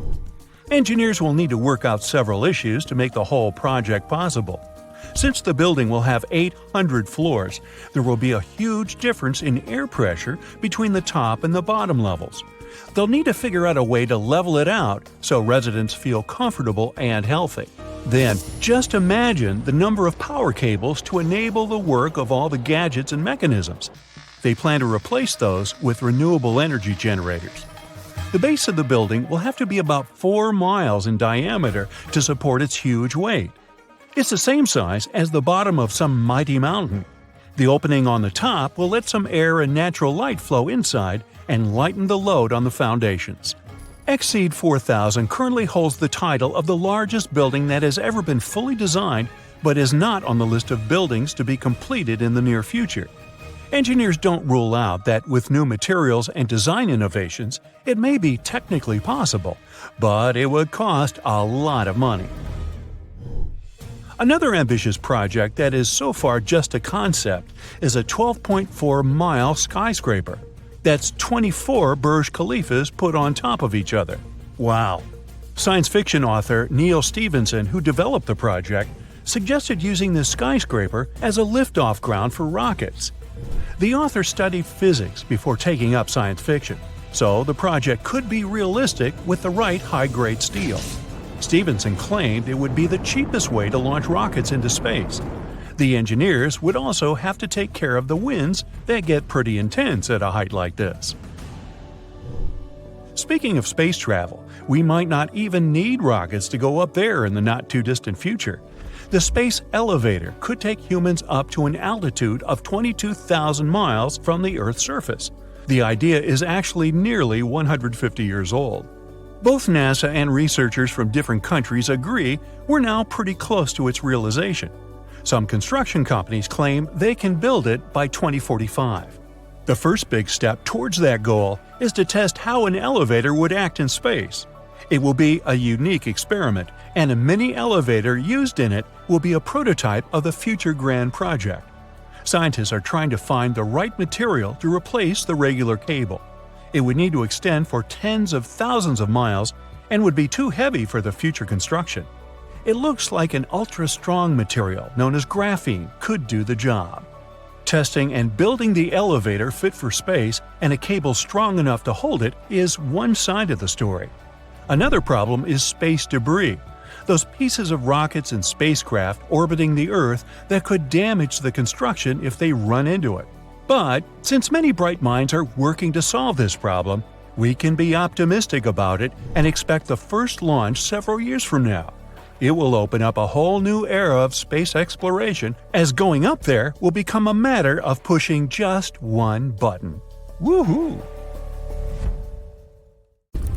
Engineers will need to work out several issues to make the whole project possible. Since the building will have 800 floors, there will be a huge difference in air pressure between the top and the bottom levels. They'll need to figure out a way to level it out so residents feel comfortable and healthy. Then, just imagine the number of power cables to enable the work of all the gadgets and mechanisms. They plan to replace those with renewable energy generators. The base of the building will have to be about 4 miles in diameter to support its huge weight. It's the same size as the bottom of some mighty mountain. The opening on the top will let some air and natural light flow inside and lighten the load on the foundations. Exceed 4,000 currently holds the title of the largest building that has ever been fully designed but is not on the list of buildings to be completed in the near future. Engineers don't rule out that with new materials and design innovations, it may be technically possible, but it would cost a lot of money. Another ambitious project that is so far just a concept is a 12.4-mile skyscraper. That's 24 Burj Khalifas put on top of each other. Wow! Science fiction author Neil Stephenson, who developed the project, suggested using this skyscraper as a liftoff ground for rockets. The author studied physics before taking up science fiction, so the project could be realistic with the right high-grade steel. Stevenson claimed it would be the cheapest way to launch rockets into space. The engineers would also have to take care of the winds that get pretty intense at a height like this. Speaking of space travel, we might not even need rockets to go up there in the not-too-distant future. The space elevator could take humans up to an altitude of 22,000 miles from the Earth's surface. The idea is actually nearly 150 years old. Both NASA and researchers from different countries agree we're now pretty close to its realization. Some construction companies claim they can build it by 2045. The first big step towards that goal is to test how an elevator would act in space. It will be a unique experiment, and a mini elevator used in it will be a prototype of the future grand project. Scientists are trying to find the right material to replace the regular cable. It would need to extend for tens of thousands of miles and would be too heavy for the future construction. It looks like an ultra-strong material known as graphene could do the job. Testing and building the elevator fit for space and a cable strong enough to hold it is one side of the story. Another problem is space debris, those pieces of rockets and spacecraft orbiting the Earth that could damage the construction if they run into it. But since many bright minds are working to solve this problem, we can be optimistic about it and expect the first launch several years from now. It will open up a whole new era of space exploration, as going up there will become a matter of pushing just one button. Woohoo!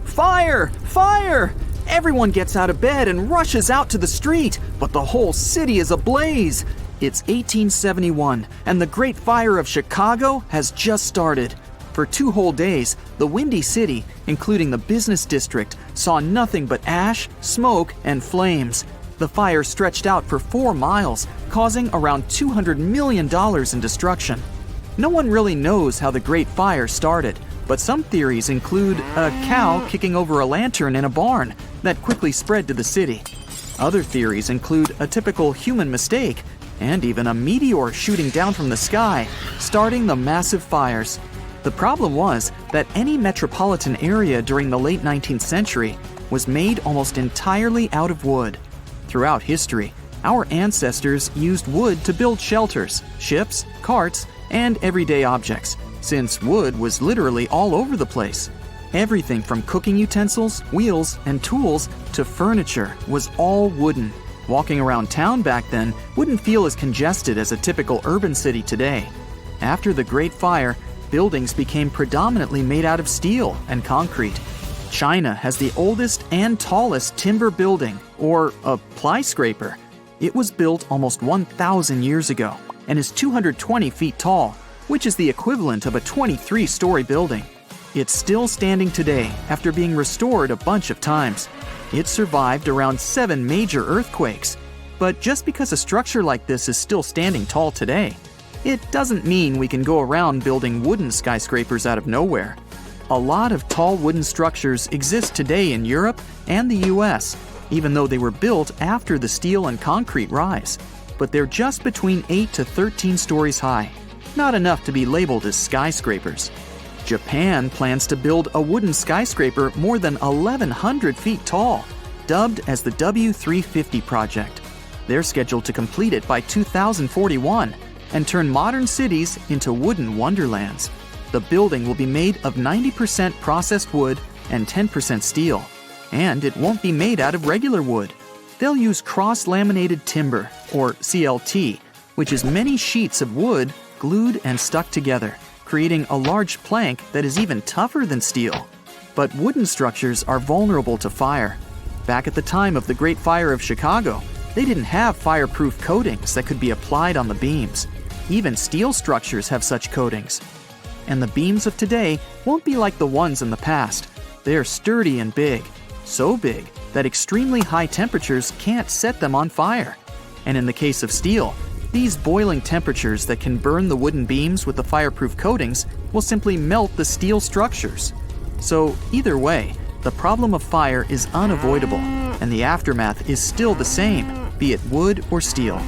Fire! Fire! Everyone gets out of bed and rushes out to the street, but the whole city is ablaze. It's 1871, and the Great Fire of Chicago has just started. For 2 whole days, the Windy City, including the business district, saw nothing but ash, smoke, and flames. The fire stretched out for 4 miles, causing around $200 million in destruction. No one really knows how the Great Fire started, but some theories include a cow kicking over a lantern in a barn that quickly spread to the city. Other theories include a typical human mistake, and even a meteor shooting down from the sky, starting the massive fires. The problem was that any metropolitan area during the late 19th century was made almost entirely out of wood. Throughout history, our ancestors used wood to build shelters, ships, carts, and everyday objects, since wood was literally all over the place. Everything from cooking utensils, wheels, and tools to furniture was all wooden. Walking around town back then wouldn't feel as congested as a typical urban city today. After the Great Fire, buildings became predominantly made out of steel and concrete. China has the oldest and tallest timber building, or a plyscraper. It was built almost 1,000 years ago and is 220 feet tall, which is the equivalent of a 23-story building. It's still standing today after being restored a bunch of times. It survived around 7 major earthquakes. But just because a structure like this is still standing tall today, it doesn't mean we can go around building wooden skyscrapers out of nowhere. A lot of tall wooden structures exist today in Europe and the US, even though they were built after the steel and concrete rise. But they're just between 8 to 13 stories high, not enough to be labeled as skyscrapers. Japan plans to build a wooden skyscraper more than 1,100 feet tall, dubbed as the W350 project. They're scheduled to complete it by 2041 and turn modern cities into wooden wonderlands. The building will be made of 90% processed wood and 10% steel, and it won't be made out of regular wood. They'll use cross-laminated timber, or CLT, which is many sheets of wood glued and stuck together, creating a large plank that is even tougher than steel. But wooden structures are vulnerable to fire. Back at the time of the Great Fire of Chicago, they didn't have fireproof coatings that could be applied on the beams. Even steel structures have such coatings. And the beams of today won't be like the ones in the past. They are sturdy and big, so big that extremely high temperatures can't set them on fire. And in the case of steel, these boiling temperatures that can burn the wooden beams with the fireproof coatings will simply melt the steel structures. So either way, the problem of fire is unavoidable, and the aftermath is still the same, be it wood or steel.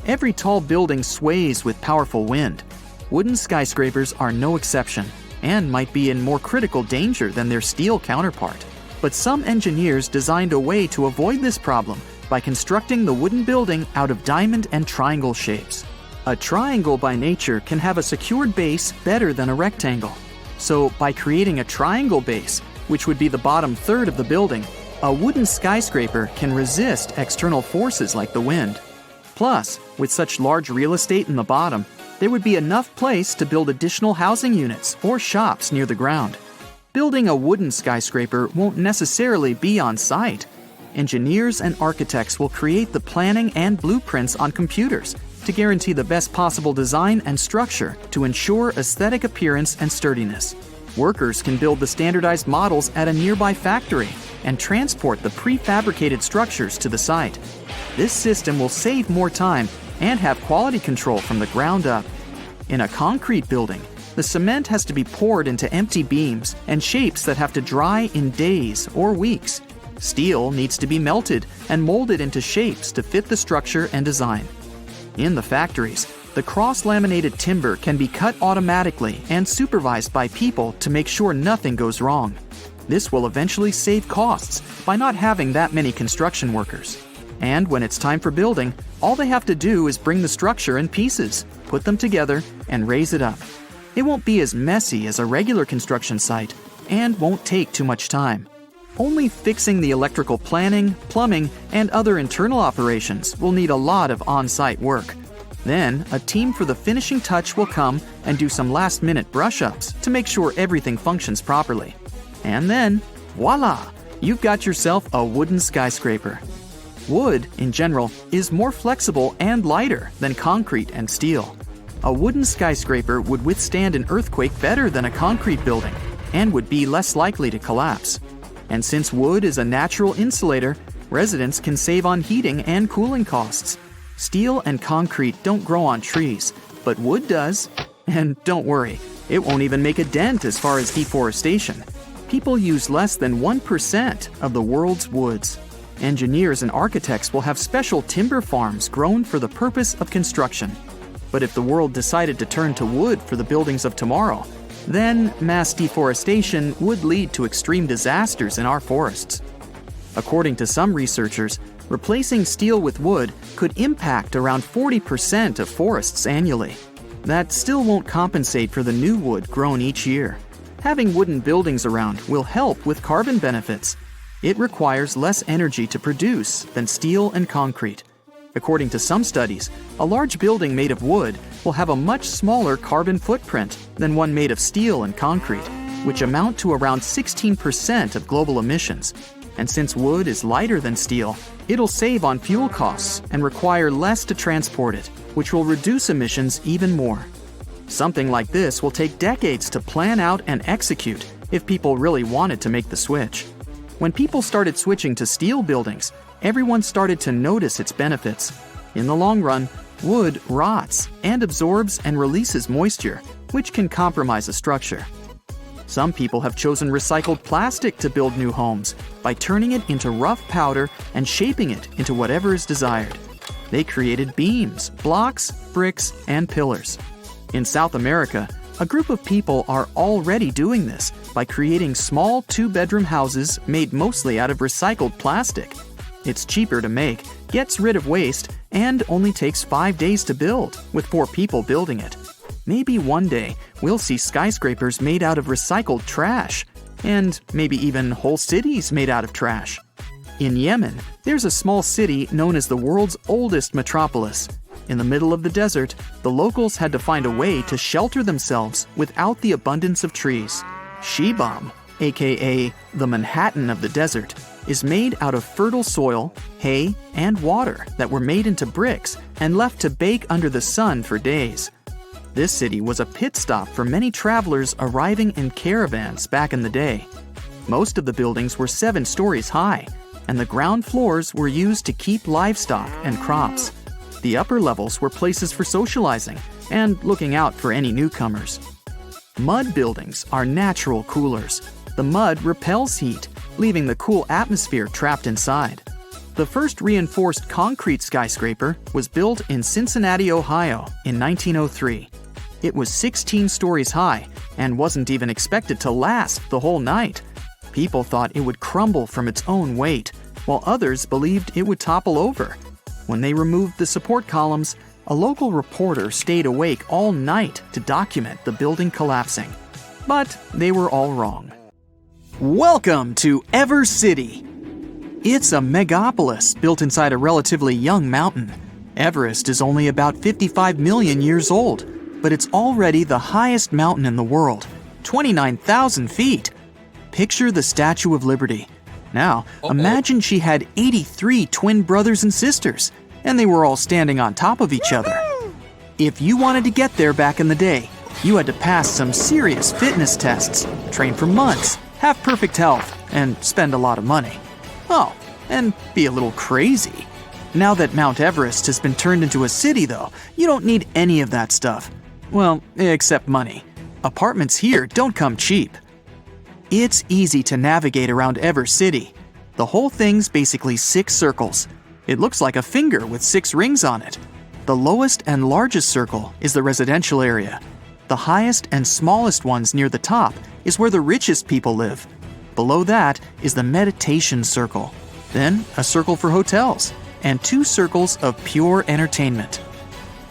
Every tall building sways with powerful wind. Wooden skyscrapers are no exception, and might be in more critical danger than their steel counterpart. But some engineers designed a way to avoid this problem by constructing the wooden building out of diamond and triangle shapes. A triangle by nature can have a secured base better than a rectangle. So by creating a triangle base, which would be the bottom third of the building, a wooden skyscraper can resist external forces like the wind. Plus, with such large real estate in the bottom, there would be enough place to build additional housing units or shops near the ground. Building a wooden skyscraper won't necessarily be on site. Engineers and architects will create the planning and blueprints on computers to guarantee the best possible design and structure to ensure aesthetic appearance and sturdiness. Workers can build the standardized models at a nearby factory and transport the prefabricated structures to the site. This system will save more time and have quality control from the ground up. In a concrete building, the cement has to be poured into empty beams and shapes that have to dry in days or weeks. Steel needs to be melted and molded into shapes to fit the structure and design. In the factories, the cross-laminated timber can be cut automatically and supervised by people to make sure nothing goes wrong. This will eventually save costs by not having that many construction workers. And when it's time for building, all they have to do is bring the structure in pieces, put them together, and raise it up. It won't be as messy as a regular construction site and won't take too much time. Only fixing the electrical planning, plumbing, and other internal operations will need a lot of on-site work. Then, a team for the finishing touch will come and do some last-minute brush-ups to make sure everything functions properly. And then, voila! You've got yourself a wooden skyscraper. Wood, in general, is more flexible and lighter than concrete and steel. A wooden skyscraper would withstand an earthquake better than a concrete building and would be less likely to collapse. And since wood is a natural insulator, residents can save on heating and cooling costs. Steel and concrete don't grow on trees, but wood does. And don't worry, it won't even make a dent as far as deforestation. People use less than 1% of the world's woods. Engineers and architects will have special timber farms grown for the purpose of construction. But if the world decided to turn to wood for the buildings of tomorrow, then mass deforestation would lead to extreme disasters in our forests. According to some researchers, replacing steel with wood could impact around 40% of forests annually. That still won't compensate for the new wood grown each year. Having wooden buildings around will help with carbon benefits. It requires less energy to produce than steel and concrete. According to some studies, a large building made of wood will have a much smaller carbon footprint than one made of steel and concrete, which amount to around 16% of global emissions. And since wood is lighter than steel, it'll save on fuel costs and require less to transport it, which will reduce emissions even more. Something like this will take decades to plan out and execute if people really wanted to make the switch. When people started switching to steel buildings, everyone started to notice its benefits. In the long run, wood rots and absorbs and releases moisture, which can compromise a structure. Some people have chosen recycled plastic to build new homes by turning it into rough powder and shaping it into whatever is desired. They created beams, blocks, bricks, and pillars. In South America, a group of people are already doing this by creating small two-bedroom houses made mostly out of recycled plastic. It's cheaper to make, gets rid of waste, and only takes 5 days to build, with 4 people building it. Maybe one day we'll see skyscrapers made out of recycled trash, and maybe even whole cities made out of trash. In Yemen, there's a small city known as the world's oldest metropolis. In the middle of the desert, the locals had to find a way to shelter themselves without the abundance of trees. Shibam, aka the Manhattan of the desert, is made out of fertile soil, hay, and water that were made into bricks and left to bake under the sun for days. This city was a pit stop for many travelers arriving in caravans back in the day. Most of the buildings were 7 stories high, and the ground floors were used to keep livestock and crops. The upper levels were places for socializing and looking out for any newcomers. Mud buildings are natural coolers. The mud repels heat, leaving the cool atmosphere trapped inside. The first reinforced concrete skyscraper was built in Cincinnati, Ohio in 1903. It was 16 stories high and wasn't even expected to last the whole night. People thought it would crumble from its own weight, while others believed it would topple over. When they removed the support columns, a local reporter stayed awake all night to document the building collapsing. But they were all wrong. Welcome to Ever City. It's a megapolis built inside a relatively young mountain. Everest is only about 55 million years old, but it's already the highest mountain in the world, 29,000 feet. Picture the Statue of Liberty. Now, imagine she had 83 twin brothers and sisters, and they were all standing on top of each other. If you wanted to get there back in the day, you had to pass some serious fitness tests, train for months, have perfect health, and spend a lot of money. Oh, and be a little crazy. Now that Mount Everest has been turned into a city, though, you don't need any of that stuff. Well, except money. Apartments here don't come cheap. It's easy to navigate around Ever City. The whole thing's basically 6 circles. It looks like a finger with 6 rings on it. The lowest and largest circle is the residential area. The highest and smallest ones near the top is where the richest people live. Below that is the meditation circle. Then a circle for hotels, and 2 circles of pure entertainment.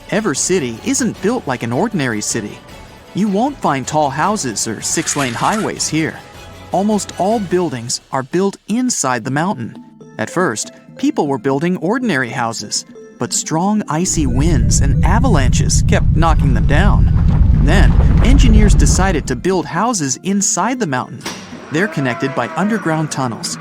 Ever City isn't built like an ordinary city. You won't find tall houses or 6-lane highways here. Almost all buildings are built inside the mountain. At first, people were building ordinary houses, but strong icy winds and avalanches kept knocking them down. Then, engineers decided to build houses inside the mountain. They're connected by underground tunnels.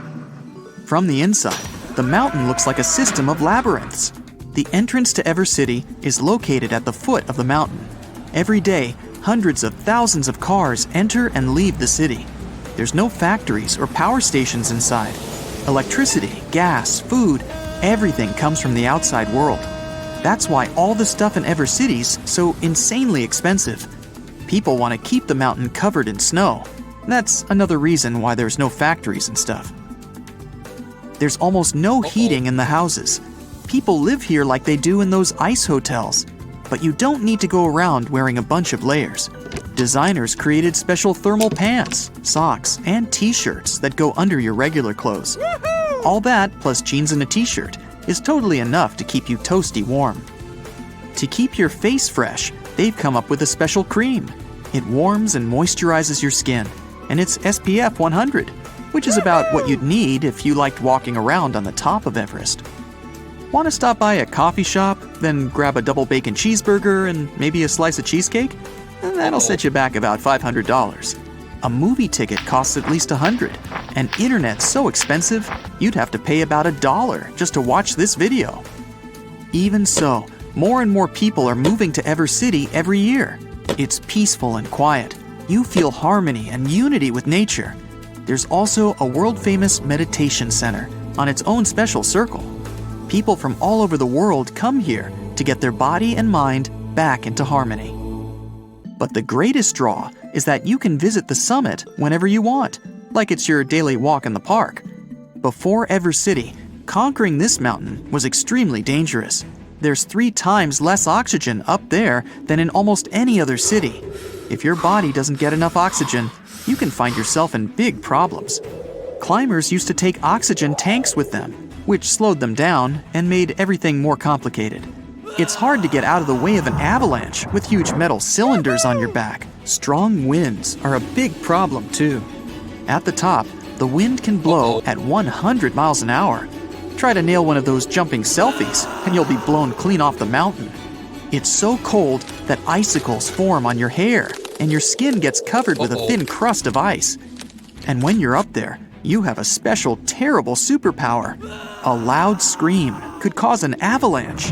From the inside, the mountain looks like a system of labyrinths. The entrance to Ever City is located at the foot of the mountain. Every day, hundreds of thousands of cars enter and leave the city. There's no factories or power stations inside. Electricity, gas, food, everything comes from the outside world. That's why all the stuff in Ever City's so insanely expensive. People want to keep the mountain covered in snow. That's another reason why there's no factories and stuff. There's almost no heating in the houses. People live here like they do in those ice hotels. But you don't need to go around wearing a bunch of layers. Designers created special thermal pants, socks, and t-shirts that go under your regular clothes. All that, plus jeans and a t-shirt, is totally enough to keep you toasty warm. To keep your face fresh, they've come up with a special cream. It warms and moisturizes your skin, and it's SPF 100, which is about what you'd need if you liked walking around on the top of Everest. Want to stop by a coffee shop, then grab a double bacon cheeseburger and maybe a slice of cheesecake? That'll set you back about $500. A movie ticket costs at least $100, and internet's so expensive, you'd have to pay about $1 just to watch this video. Even so, more and more people are moving to Ever City every year. It's peaceful and quiet. You feel harmony and unity with nature. There's also a world-famous meditation center on its own special circle. People from all over the world come here to get their body and mind back into harmony. But the greatest draw is that you can visit the summit whenever you want, like it's your daily walk in the park. Before Ever City, conquering this mountain was extremely dangerous. There's 3 times less oxygen up there than in almost any other city. If your body doesn't get enough oxygen, you can find yourself in big problems. Climbers used to take oxygen tanks with them, which slowed them down and made everything more complicated. It's hard to get out of the way of an avalanche with huge metal cylinders on your back. Strong winds are a big problem too. At the top, the wind can blow at 100 miles an hour. Try to nail one of those jumping selfies and you'll be blown clean off the mountain. It's so cold that icicles form on your hair and your skin gets covered with a thin crust of ice. And when you're up there, you have a special terrible superpower. A loud scream could cause an avalanche.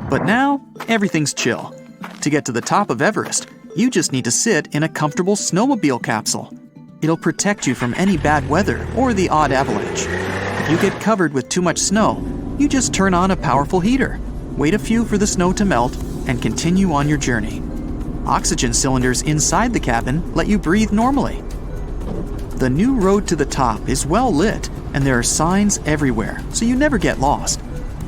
But now, everything's chill. To get to the top of Everest, you just need to sit in a comfortable snowmobile capsule. It'll protect you from any bad weather or the odd avalanche. If you get covered with too much snow, you just turn on a powerful heater, wait a few for the snow to melt, and continue on your journey. Oxygen cylinders inside the cabin let you breathe normally. The new road to the top is well lit, and there are signs everywhere, so you never get lost.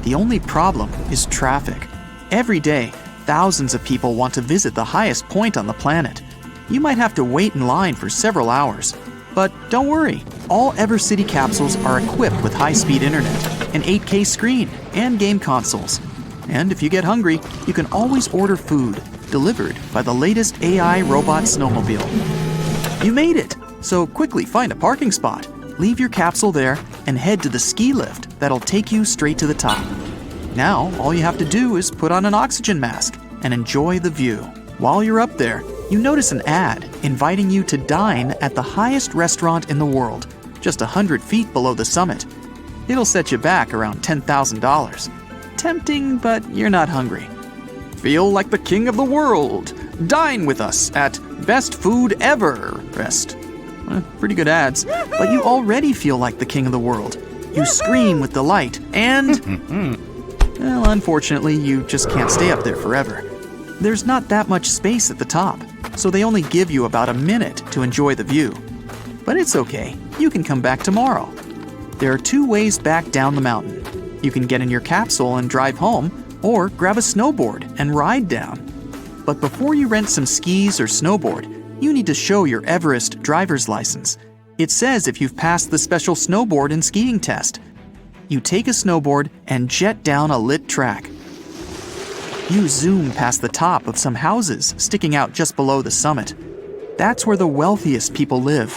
The only problem is traffic. Every day, thousands of people want to visit the highest point on the planet. You might have to wait in line for several hours. But don't worry, all EverCity capsules are equipped with high-speed internet, an 8K screen, and game consoles. And if you get hungry, you can always order food delivered by the latest AI robot snowmobile. You made it! So quickly find a parking spot, leave your capsule there, and head to the ski lift that'll take you straight to the top. Now, all you have to do is put on an oxygen mask and enjoy the view. While you're up there, you notice an ad inviting you to dine at the highest restaurant in the world, just 100 feet below the summit. It'll set you back around $10,000. Tempting, but you're not hungry. Feel like the king of the world. Dine with us at Best Food Ever Rest. Pretty good ads, but you already feel like the king of the world. You scream with delight and... well, unfortunately, you just can't stay up there forever. There's not that much space at the top, so they only give you about a minute to enjoy the view. But it's okay, you can come back tomorrow. There are 2 ways back down the mountain. You can get in your capsule and drive home, or grab a snowboard and ride down. But before you rent some skis or snowboard, you need to show your Everest driver's license. It says if you've passed the special snowboard and skiing test. You take a snowboard and jet down a lit track. You zoom past the top of some houses sticking out just below the summit. That's where the wealthiest people live.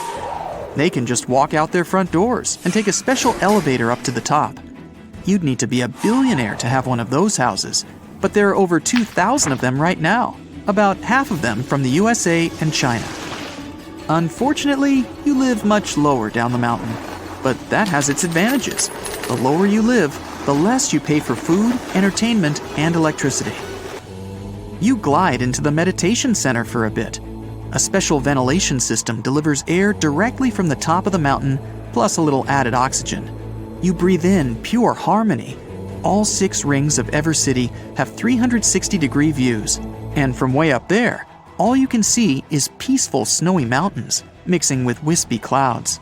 They can just walk out their front doors and take a special elevator up to the top. You'd need to be a billionaire to have one of those houses, but there are over 2,000 of them right now, about half of them from the USA and China. Unfortunately, you live much lower down the mountain, but that has its advantages. The lower you live, the less you pay for food, entertainment, and electricity. You glide into the meditation center for a bit. A special ventilation system delivers air directly from the top of the mountain, plus a little added oxygen. You breathe in pure harmony. All 6 rings of EverCity have 360-degree views, and from way up there, all you can see is peaceful snowy mountains mixing with wispy clouds.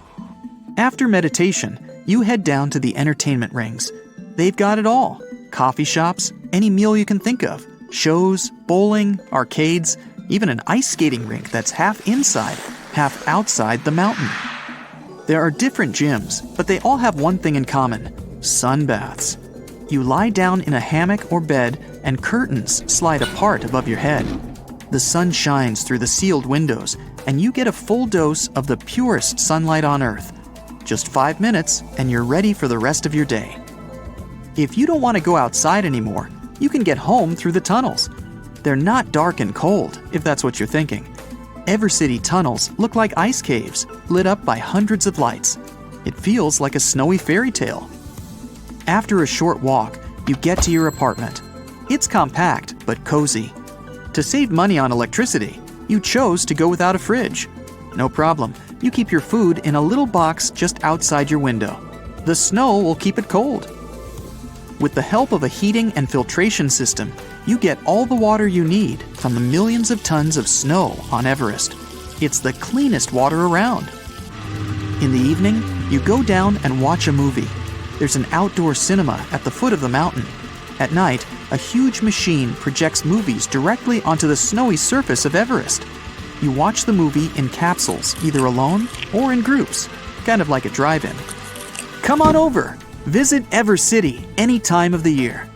After meditation, you head down to the entertainment rings. They've got it all: coffee shops, any meal you can think of, shows, bowling, arcades, even an ice skating rink that's half inside, half outside the mountain. There are different gyms, but they all have one thing in common: sunbaths. You lie down in a hammock or bed, and curtains slide apart above your head. The sun shines through the sealed windows, and you get a full dose of the purest sunlight on Earth. Just 5 minutes, and you're ready for the rest of your day. If you don't want to go outside anymore, you can get home through the tunnels. They're not dark and cold, if that's what you're thinking. EverCity tunnels look like ice caves, lit up by hundreds of lights. It feels like a snowy fairy tale. After a short walk, you get to your apartment. It's compact, but cozy. To save money on electricity, you chose to go without a fridge. No problem, you keep your food in a little box just outside your window. The snow will keep it cold. With the help of a heating and filtration system, you get all the water you need from the millions of tons of snow on Everest. It's the cleanest water around. In the evening, you go down and watch a movie. There's an outdoor cinema at the foot of the mountain. At night, a huge machine projects movies directly onto the snowy surface of Everest. You watch the movie in capsules, either alone or in groups, kind of like a drive-in. Come on over! Visit EverCity any time of the year.